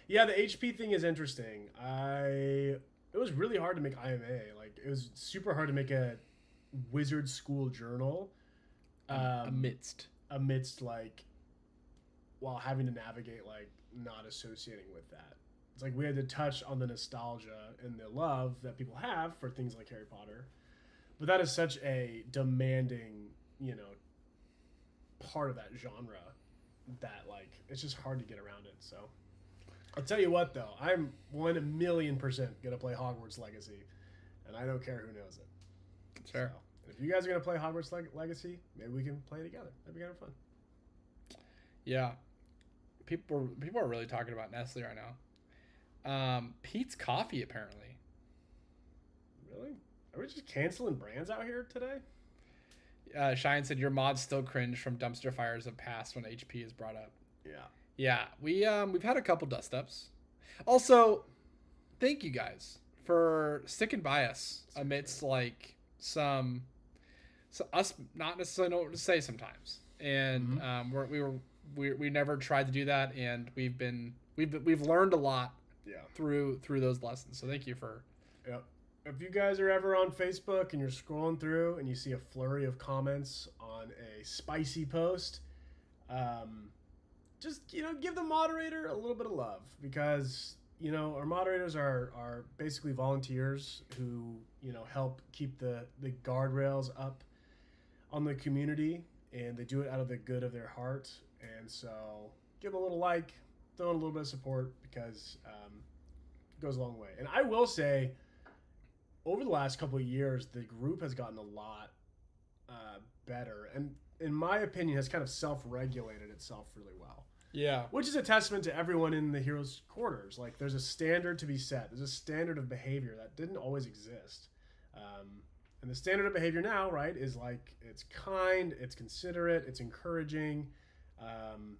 Yeah, the HP thing is interesting. It was really hard to make IMA. Like, it was super hard to make a wizard school journal. Amidst like, while having to navigate, like, not associating with that. It's like we had to touch on the nostalgia and the love that people have for things like Harry Potter. But that is such a demanding, part of that genre that, like, it's just hard to get around it. So I'll tell you what, though. I'm 1,000,000% going to play Hogwarts Legacy, and I don't care who knows it. Sure. So, if you guys are going to play Hogwarts Legacy, maybe we can play together. That'd be kind of fun. Yeah. People are really talking about Nestle right now. Pete's Coffee, apparently. Really? Are we just canceling brands out here today? Cheyenne said your mods still cringe from dumpster fires of past when HP is brought up. Yeah. Yeah, we've had a couple dust ups. Also, thank you guys for sticking by us amidst like us not necessarily know what to say sometimes. And we never tried to do that, and we've learned a lot through those lessons. So thank you for. Yep. If you guys are ever on Facebook and you're scrolling through and you see a flurry of comments on a spicy post, just give the moderator a little bit of love, because our moderators are basically volunteers who help keep the guardrails up on the community, and they do it out of the good of their heart. And so give them a little like, throw in a little bit of support, because it goes a long way. And I will say, over the last couple of years, the group has gotten a lot better, and in my opinion has kind of self-regulated itself really well. Yeah. Which is a testament to everyone in the Heroes Quarters. Like, there's a standard to be set. There's a standard of behavior that didn't always exist. And the standard of behavior now, right, is like, it's kind, it's considerate, it's encouraging,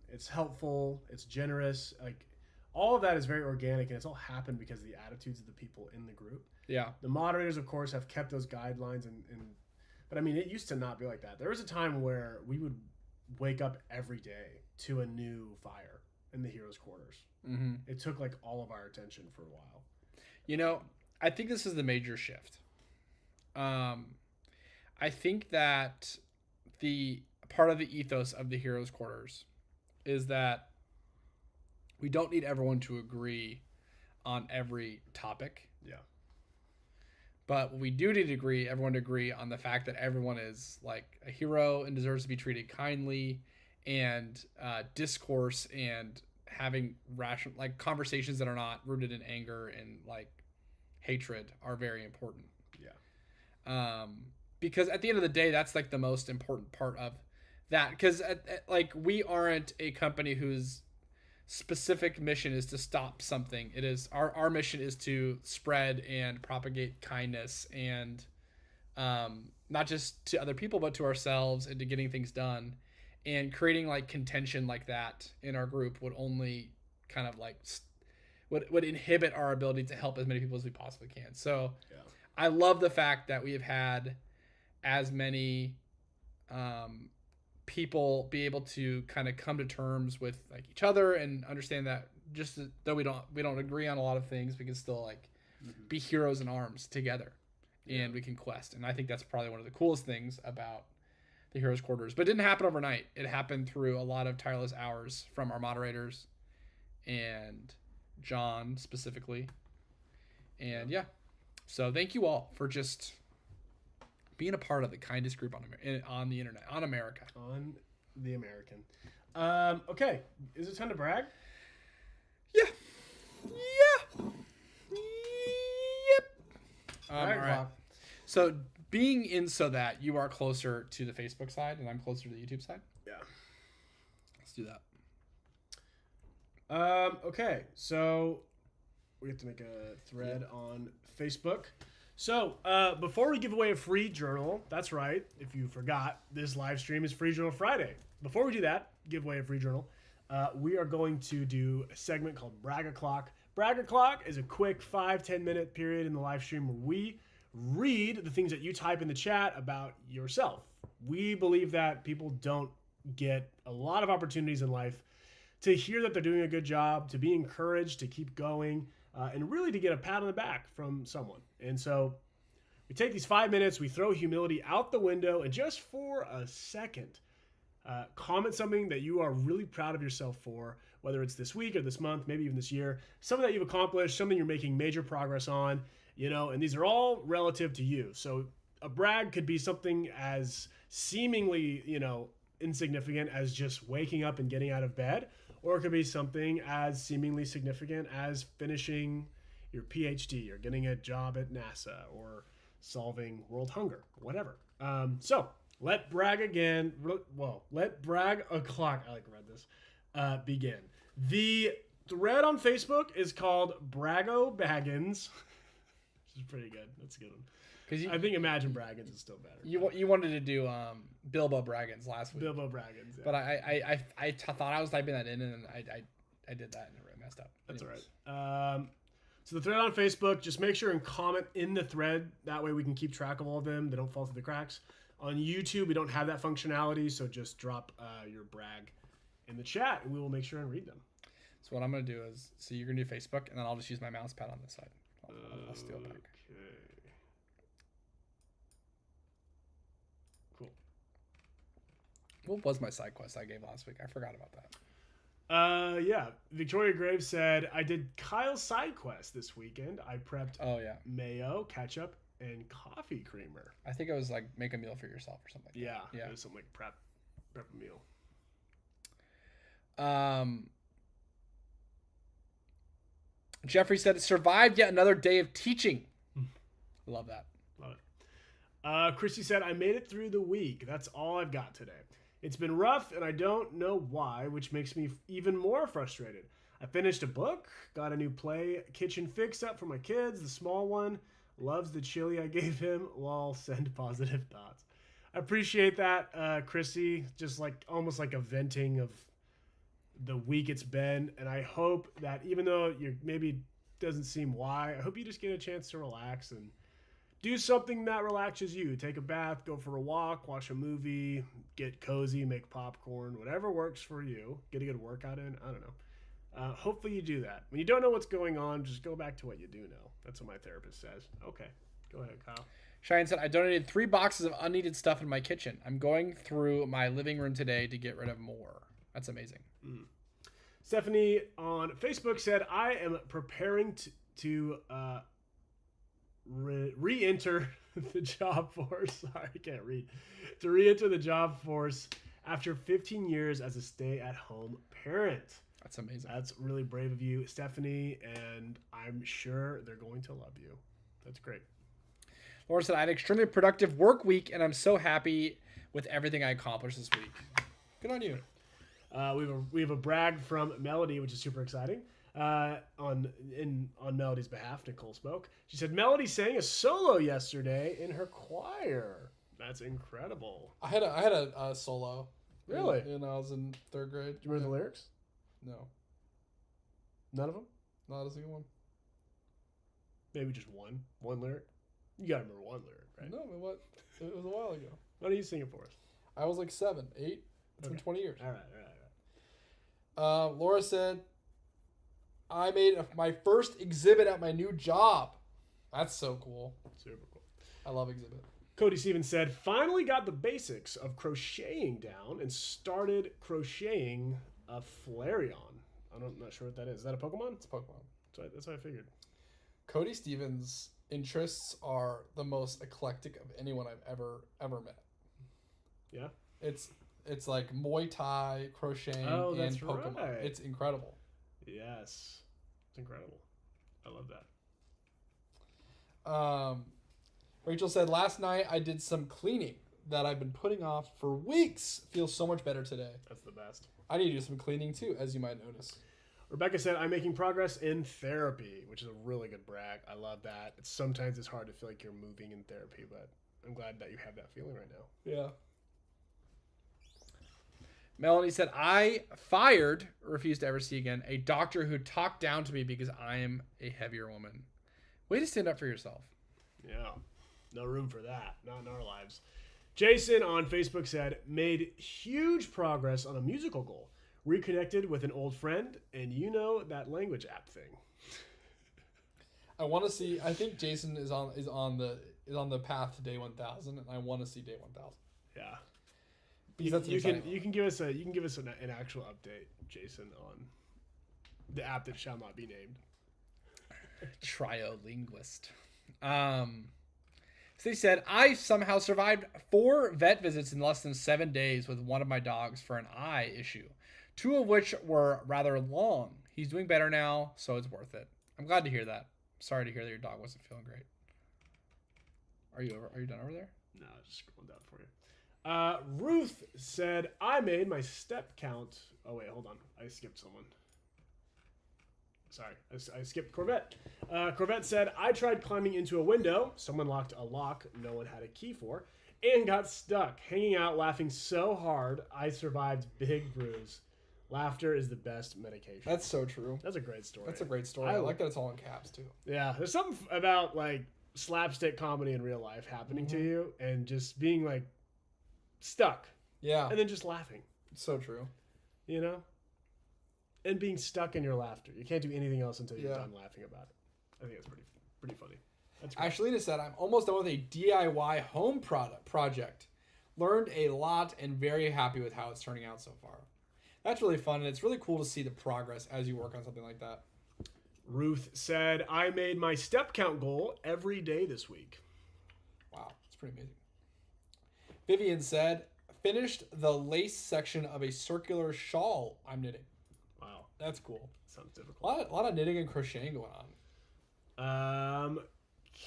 it's helpful, it's generous. Like, all of that is very organic, and it's all happened because of the attitudes of the people in the group. Yeah. The moderators, of course, have kept those guidelines, but I mean, it used to not be like that. There was a time where we would wake up every day to a new fire in the Heroes Quarters. Mm-hmm. It took like all of our attention for a while. I think this is the major shift. I think that the part of the ethos of the Heroes Quarters is that we don't need everyone to agree on every topic. Yeah. But we do need everyone to agree on the fact that everyone is like a hero and deserves to be treated kindly, and discourse and having rational, like, conversations that are not rooted in anger and like hatred are very important. Yeah. Because at the end of the day, that's like the most important part of that. Because like, we aren't a company whose specific mission is to stop something. It is our mission is to spread and propagate kindness, and not just to other people but to ourselves, and to getting things done. And creating like contention like that in our group would only kind of like would inhibit our ability to help as many people as we possibly can. So yeah. I love the fact that we have had as many people be able to kind of come to terms with like each other and understand that just though we don't agree on a lot of things, we can still like be heroes in arms together, and we can quest. And I think that's probably one of the coolest things about the Heroes Quarters. But it didn't happen overnight. It happened through a lot of tireless hours from our moderators and John specifically. And yeah, so thank you all for just being a part of the kindest group on the internet, on America. On the American. Okay, is it time to brag? Yeah. Yep. All right. So being in so that you are closer to the Facebook side and I'm closer to the YouTube side. Yeah. Let's do that. Okay, so we have to make a thread on Facebook. So before we give away a free journal, that's right, if you forgot, this live stream is Free Journal Friday. Before we do that, give away a free journal, we are going to do a segment called Brag O'Clock. Brag O'Clock is a quick 5-10 minute period in the live stream where we read the things that you type in the chat about yourself. We believe that people don't get a lot of opportunities in life to hear that they're doing a good job, to be encouraged, to keep going, and really to get a pat on the back from someone. And so we take these 5 minutes, we throw humility out the window, and just for a second, comment something that you are really proud of yourself for, whether it's this week or this month, maybe even this year, something that you've accomplished, something you're making major progress on, and these are all relative to you. So a brag could be something as seemingly, insignificant as just waking up and getting out of bed, or it could be something as seemingly significant as finishing your PhD or getting a job at NASA or solving world hunger, whatever. So let Brag O'Clock, I read this, begin. The thread on Facebook is called Brago Baggins. Which is pretty good. That's a good one. I think Imagine Braggins is still better. You wanted to do Bilbo Braggins last week. Bilbo Braggins, yeah. But I thought I was typing that in, and I did that and it messed up. That's all right. So the thread on Facebook, just make sure and comment in the thread. That way we can keep track of all of them. They don't fall through the cracks. On YouTube, we don't have that functionality, so just drop your brag in the chat, and we will make sure and read them. So what I'm going to do is, so you're going to do Facebook, and then I'll just use my mouse pad on this side. I'll steal back. Okay. Cool. What was my side quest I gave last week? I forgot about that. Yeah. Victoria Graves said, I did Kyle's side quest this weekend. I prepped mayo, ketchup, and coffee creamer. I think it was like make a meal for yourself or something. Yeah. It was something like prep a meal. Jeffrey said, survived yet another day of teaching. Love that. Love it. Christy said, I made it through the week. That's all I've got today. It's been rough, and I don't know why, which makes me even more frustrated. I finished a book, got a new play kitchen fix up for my kids. The small one loves the chili I gave him. Lol, send positive thoughts. I appreciate that, Chrissy. Just like almost like a venting of the week it's been. And I hope that even though you maybe doesn't seem why, I hope you just get a chance to relax and do something that relaxes you. Take a bath, go for a walk, watch a movie, get cozy, make popcorn, whatever works for you. Get a good workout in. I don't know. Hopefully you do that. When you don't know what's going on, just go back to what you do know. That's what my therapist says. Okay. Go ahead, Kyle. Cheyenne said, I donated 3 boxes of unneeded stuff in my kitchen. I'm going through my living room today to get rid of more. That's amazing. Stephanie on Facebook said, I am preparing to re-enter the job force. Sorry, I can't read. To re-enter the job force after 15 years as a stay-at-home parent. That's amazing. That's really brave of you, Stephanie, and I'm sure they're going to love you. That's great. Laura said, I had an extremely productive work week, and I'm so happy with everything I accomplished this week. Good on you. We have a brag from Melody, which is super exciting. On Melody's behalf, Nicole spoke. She said Melody sang a solo yesterday in her choir. That's incredible. I had a solo. Really? When I was in 3rd grade. Do you remember the lyrics? No. None of them? Not a single one. Maybe just one lyric. You gotta remember one lyric, right? No, but what? It was a while ago. Why don't you sing it for us? I was like 7, 8. It's been 20 years. All right. Laura said, I made my first exhibit at my new job. That's so cool. Super cool. I love exhibit. Cody Stevens said, finally got the basics of crocheting down and started crocheting a Flareon. I'm not sure what that is. Is that a Pokemon? It's Pokemon. That's what I figured. Cody Stevens' interests are the most eclectic of anyone I've ever met. Yeah? It's like Muay Thai, crocheting, and Pokemon. Right. It's incredible. Yes. It's incredible. I love that. Rachel said, last night I did some cleaning that I've been putting off for weeks. Feels so much better today. That's the best. I need to do some cleaning too, as you might notice. Rebecca said, I'm making progress in therapy, which is a really good brag. I love that. Sometimes it's hard to feel like you're moving in therapy, but I'm glad that you have that feeling right now. Yeah. Melanie said, I refused to ever see again, a doctor who talked down to me because I am a heavier woman. Way to stand up for yourself. Yeah. No room for that. Not in our lives. Jason on Facebook said, made huge progress on a musical goal. Reconnected with an old friend, and that language app thing. I want to see. I think Jason is on the path to day 1,000, and I want to see day 1,000. Yeah. Because you can give us an actual update, Jason, on the app that shall not be named. Triolinguist. So he said, I somehow survived 4 vet visits in less than 7 days with one of my dogs for an eye issue, 2 of which were rather long. He's doing better now, so it's worth it. I'm glad to hear that. Sorry to hear that your dog wasn't feeling great. Are you done over there? No, just scrolling down for you. Ruth said, I made my step count. Oh, wait, hold on. I skipped someone. Sorry, I skipped Corvette. Corvette said, I tried climbing into a window. Someone locked a lock no one had a key for and got stuck. Hanging out, laughing so hard, I survived big bruise. Laughter is the best medication. That's so true. That's a great story. That's a great story. I like that it's all in caps, too. Yeah, there's something about, like, slapstick comedy in real life happening to you and just being, like, stuck. Yeah. And then just laughing. It's so true. You know? And being stuck in your laughter. You can't do anything else until you're done laughing about it. I think that's pretty funny. That's great. Ashley said, I'm almost done with a DIY home project. Learned a lot and very happy with how it's turning out so far. That's really fun, and it's really cool to see the progress as you work on something like that. Ruth said, I made my step count goal every day this week. Wow, that's pretty amazing. Vivian said, finished the lace section of a circular shawl I'm knitting. Wow. That's cool. Sounds difficult. A lot of knitting and crocheting going on.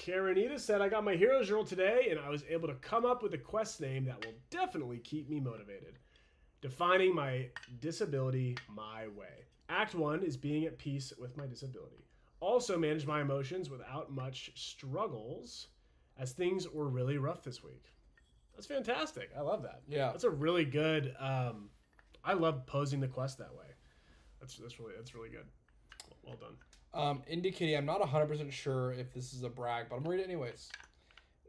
Karenita said, I got my Heroes Journal today, and I was able to come up with a quest name that will definitely keep me motivated. Defining my disability my way. Act 1 is being at peace with my disability. Also manage my emotions without much struggles, as things were really rough this week. That's fantastic. I love that. Yeah. That's a really good, I love posing the quest that way. That's really good. Well done. Indie Kitty, I'm not 100% sure if this is a brag, but I'm going to read it anyways.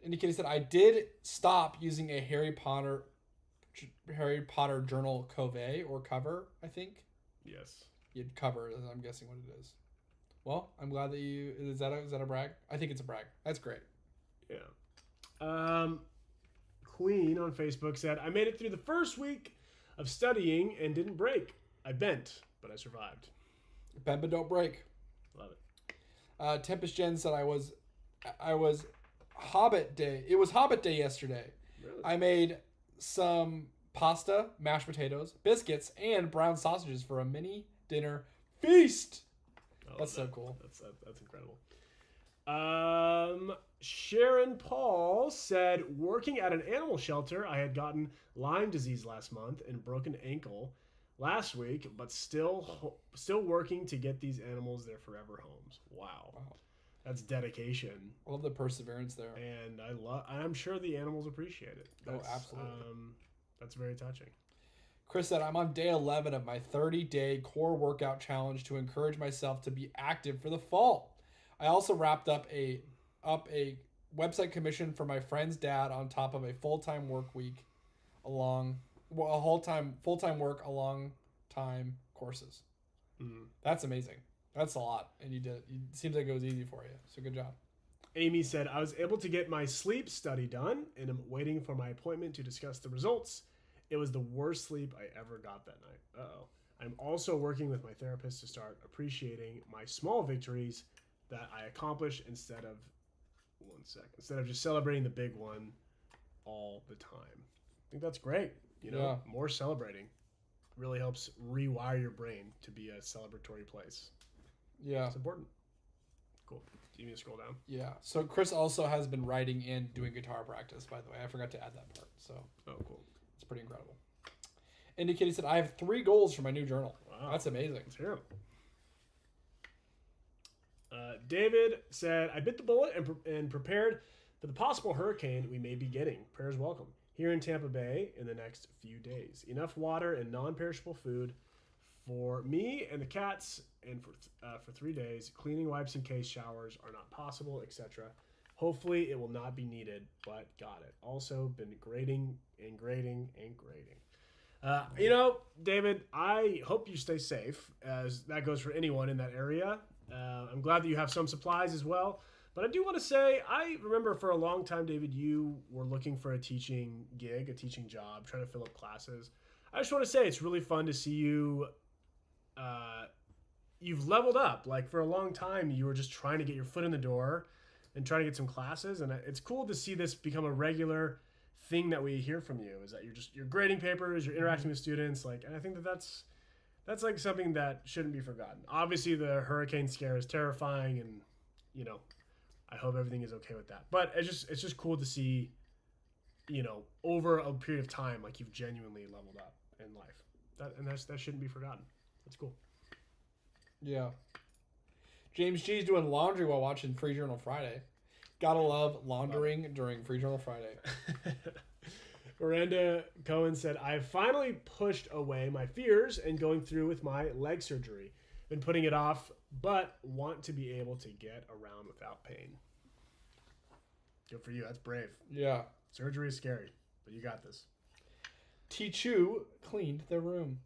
Indie Kitty said, I did stop using a Harry Potter journal cover, I think. Yes. You'd cover, I'm guessing what it is. Well, I'm glad that is that a brag? I think it's a brag. That's great. Yeah. Queen on Facebook said, I made it through the first week of studying and didn't break. I bent, but I survived. Bend but don't break. Love it. Tempest Jen said I was Hobbit Day. It was Hobbit Day yesterday. Really? I made some pasta, mashed potatoes, biscuits, and brown sausages for a mini dinner feast. That's so cool. That's incredible. Sharon Paul said, working at an animal shelter, I had gotten Lyme disease last month and broken ankle last week, but still working to get these animals their forever homes. Wow. That's dedication. I love the perseverance there. And I'm sure the animals appreciate it. Absolutely. That's very touching. Chris said, I'm on day 11 of my 30-day core workout challenge to encourage myself to be active for the fall. I also wrapped up a website commission for my friend's dad on top of a full-time work week full-time work along time courses. That's amazing. That's a lot. And you did it. It seems like it was easy for you. So good job. Amy said, I was able to get my sleep study done and I'm waiting for my appointment to discuss the results. It was the worst sleep I ever got that night. Uh-oh. I'm also working with my therapist to start appreciating my small victories that I accomplish instead of just celebrating the big one all the time. I think that's great. More celebrating really helps rewire your brain to be a celebratory place. Yeah. It's important. Cool. Do you need to scroll down? Yeah. So Chris also has been writing and doing guitar practice, by the way. I forgot to add that part. So. Oh, cool. It's pretty incredible. Indy Kitty said, I have 3 goals for my new journal. Wow. That's amazing. Let's hear 'em. David said, I bit the bullet and prepared for the possible hurricane we may be getting. Prayers welcome. Here in Tampa Bay in the next few days. Enough water and non-perishable food for me and the cats and for 3 days. Cleaning wipes in case showers are not possible, etc. Hopefully it will not be needed, but got it. Also been grading. David, I hope you stay safe, as that goes for anyone in that area. I'm glad that you have some supplies as well. But I do want to say, I remember for a long time, David, you were looking for a teaching gig, a teaching job, trying to fill up classes. I just want to say it's really fun to see you. You've leveled up. Like for a long time, you were just trying to get your foot in the door and trying to get some classes. And it's cool to see this become a regular thing that we hear from you, is that you're grading papers, you're interacting with students. And I think that's like something that shouldn't be forgotten. Obviously, the hurricane scare is terrifying, and I hope everything is okay with that. But it's just cool to see, over a period of time, like you've genuinely leveled up in life. That shouldn't be forgotten. That's cool. Yeah. James G's doing laundry while watching Free Journal Friday. Gotta love laundering during Free Journal Friday. Miranda Cohen said, I've finally pushed away my fears and going through with my leg surgery. Been putting it off, but want to be able to get around without pain. Good for you. That's brave. Yeah. Surgery is scary, but you got this. T2 cleaned their room.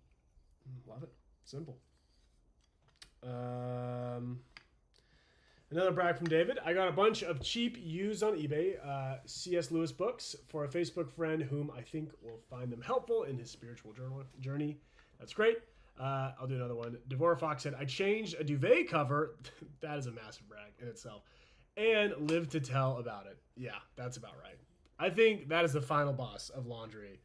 Love it. Simple. Another brag from David. I got a bunch of cheap used on eBay C.S. Lewis books for a Facebook friend whom I think will find them helpful in his spiritual journey. That's great. I'll do another one. Devora Fox said, I changed a duvet cover. That is a massive brag in itself. And live to tell about it. Yeah, that's about right. I think that is the final boss of laundry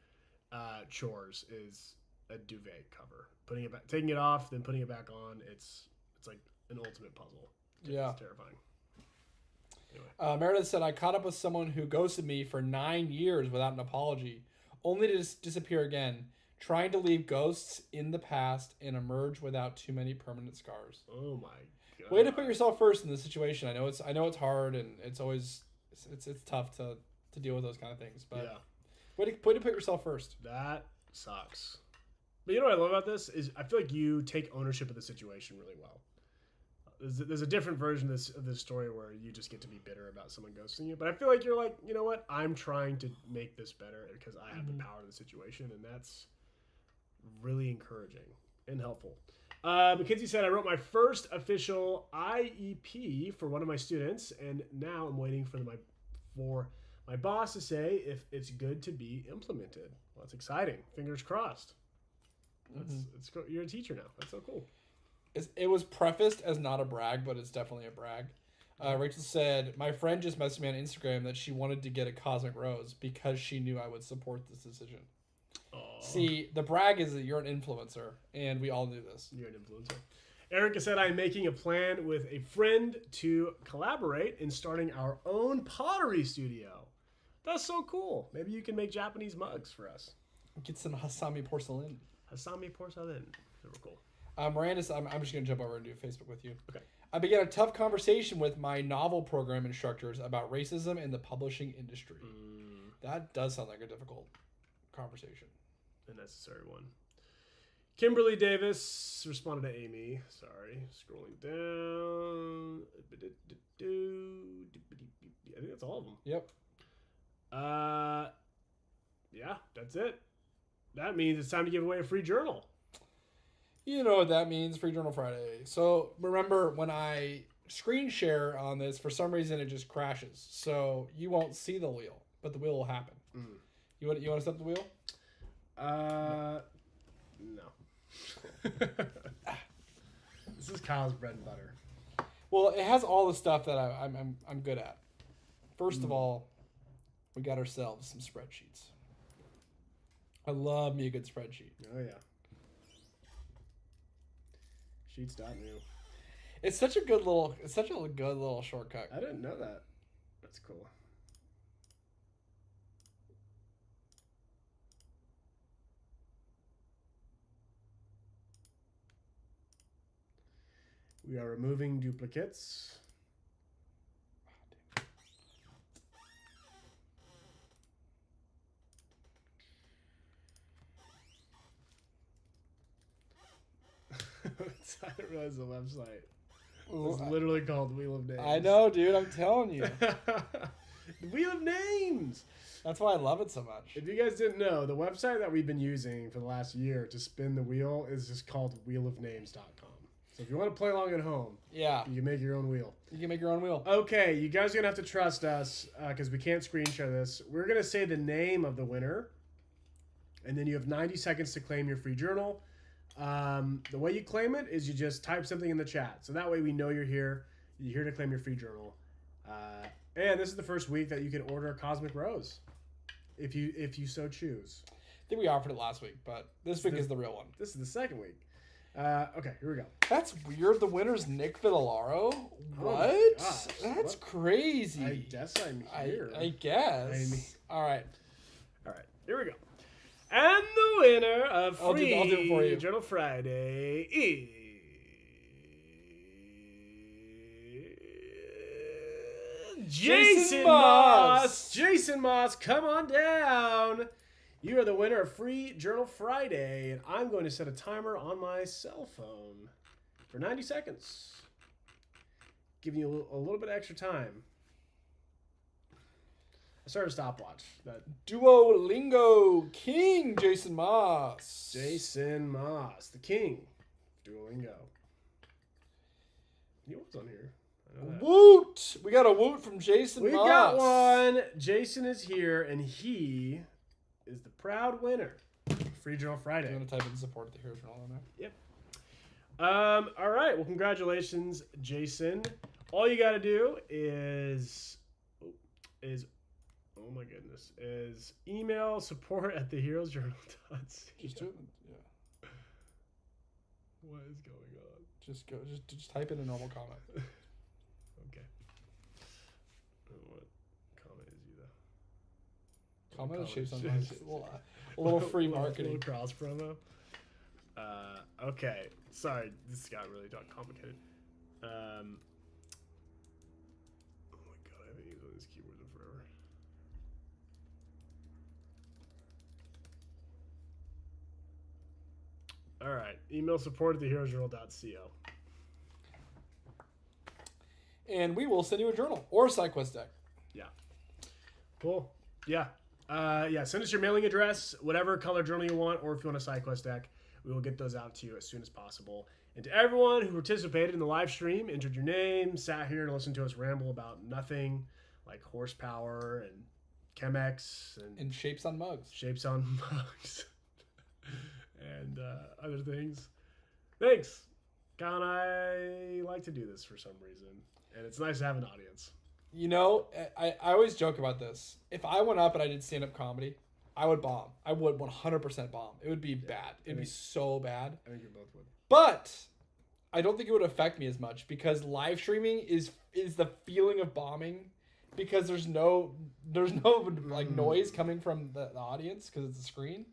chores, is a duvet cover. Putting it back, taking it off, then putting it back on. It's like an ultimate puzzle. Yeah. It's terrifying. Anyway. Meredith said, I caught up with someone who ghosted me for 9 years without an apology, only to disappear again, trying to leave ghosts in the past and emerge without too many permanent scars. Oh my god. Way to put yourself first in this situation. I know it's hard, and it's always it's tough to deal with those kind of things, but yeah. Way to put yourself first. That sucks. But you know what I love about this is I feel like you take ownership of the situation really well. There's a different version of this story where you just get to be bitter about someone ghosting you. But I feel like you're like, you know what? I'm trying to make this better because I have the power of the situation. And that's really encouraging and helpful. Mackenzie said, I wrote my first official IEP for one of my students. And now I'm waiting for my boss to say if it's good to be implemented. Well, that's exciting. Fingers crossed. You're a teacher now. That's so cool. It was prefaced as not a brag, but it's definitely a brag. Rachel said, my friend just messaged me on Instagram that she wanted to get a cosmic rose because she knew I would support this decision. Aww. See, the brag is that you're an influencer, and we all knew this. You're an influencer. Erica said, I'm making a plan with a friend to collaborate in starting our own pottery studio. That's so cool. Maybe you can make Japanese mugs for us. Get some Hasami porcelain. Hasami Porcelain. Super cool. Miranda, I'm just going to jump over and do Facebook with you. Okay. I began a tough conversation with my novel program instructors about racism in the publishing industry. That does sound like a difficult conversation. A necessary one. Kimberly Davis responded to Amy. Sorry. Scrolling down. I think that's all of them. Yep. Yeah, that's it. That means it's time to give away a free journal. You know what that means, Free Journal Friday. So remember, when I screen share on this, for some reason it just crashes. So you won't see the wheel, but the wheel will happen. You want to step the wheel? No. This is Kyle's bread and butter. Well, it has all the stuff that I'm good at. First of all, we got ourselves some spreadsheets. I love me a good spreadsheet. Oh yeah. Sheets.new. It's such a good little shortcut. I didn't know that. That's cool. We are removing duplicates. I didn't realize the website was literally called Wheel of Names. I know, dude. I'm telling you. The Wheel of Names. That's why I love it so much. If you guys didn't know, the website that we've been using for the last year to spin the wheel is just called wheelofnames.com. So if you want to play along at home, yeah, you can make your own wheel. You can make your own wheel. Okay, you guys are going to have to trust us because we can't screen share this. We're going to say the name of the winner, and then you have 90 seconds to claim your free journal. The way you claim it is you just type something in the chat. So that way we know you're here. You're here to claim your free journal. And this is the first week that you can order a Cosmic Rose if you so choose. I think we offered it last week, but this week is the real one. This is the second week. Okay, here we go. That's weird. The winner's Nick Vitellaro. What? Oh gosh, That's what? crazy. I guess I'm here. I guess. All right. All right, here we go. And the winner of Free I'll do it for you. Journal Friday is Jason Moss. Jason Moss, come on down. You are the winner of Free Journal Friday, and I'm going to set a timer on my cell phone for 90 seconds. Giving you a little bit of extra time. I started a stopwatch. Duolingo King Jason Moss. Jason Moss, the king of Duolingo. He was on here. I know that. Woot! We got a woot from Jason Moss. We got one. Jason is here, and he is the proud winner. Free Journal Friday. I'm going to type in support at the Heroes Journal on there. Yep. All right. Well, congratulations, Jason. All you got to do is oh my goodness, is email support at theheroesjournal.ca. Just do it. Yeah. What is going on? Just type in a normal comment. Okay. What comment is he though? Comment is shaped sometimes. A little free marketing. A little cross promo. Okay. Sorry, this got really complicated. Oh my god, I haven't used one of these keywords in forever. All right. Email support at theheroesjournal.co. And we will send you a journal or a side quest deck. Yeah. Cool. Yeah. Send us your mailing address, whatever color journal you want, or if you want a side quest deck, we will get those out to you as soon as possible. And to everyone who participated in the live stream, entered your name, sat here and listened to us ramble about nothing like horsepower and Chemex and shapes on mugs. Shapes on mugs. And other things. Thanks. Kyle and I like to do this for some reason. And it's nice to have an audience. You know, I always joke about this. If I went up and I did stand-up comedy, I would bomb. I would 100% bomb. It would be bad. It would be so bad. I think you both would. But I don't think it would affect me as much because live streaming is the feeling of bombing because there's no like noise coming from the audience because it's a screen.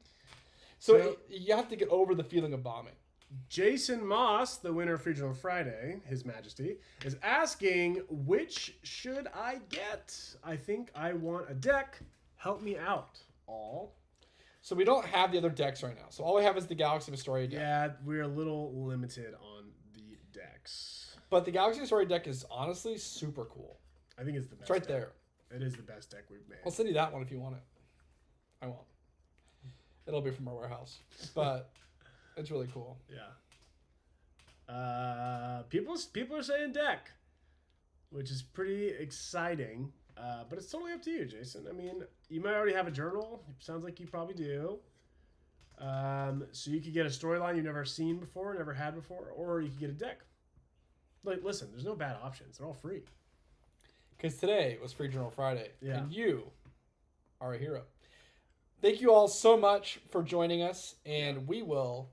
So you have to get over the feeling of bombing. Jason Moss, the winner of Free Journal Friday, His Majesty, is asking, which should I get? I think I want a deck. Help me out. All. So we don't have the other decks right now. So all we have is the Galaxy of Astoria deck. Yeah, we're a little limited on the decks. But the Galaxy of Astoria deck is honestly super cool. I think it's the best. It's right deck. there. It is the best deck we've made. I'll send you that one if you want it. I won't. It'll be from our warehouse. But it's really cool. Yeah. People are saying deck, which is pretty exciting. But it's totally up to you, Jason. I mean, you might already have a journal. It sounds like you probably do. So you could get a storyline you've never seen before, never had before, or you could get a deck. Like, listen, there's no bad options. They're all free. Because today was Free Journal Friday. Yeah. And you are a hero. Thank you all so much for joining us. And we will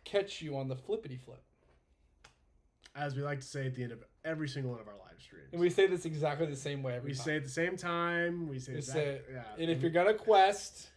catch you on the flippity flip. As we like to say at the end of every single one of our live streams. And we say this exactly the same way every We time. say at the same time. We say We exactly, say, yeah. and if you're going to quest,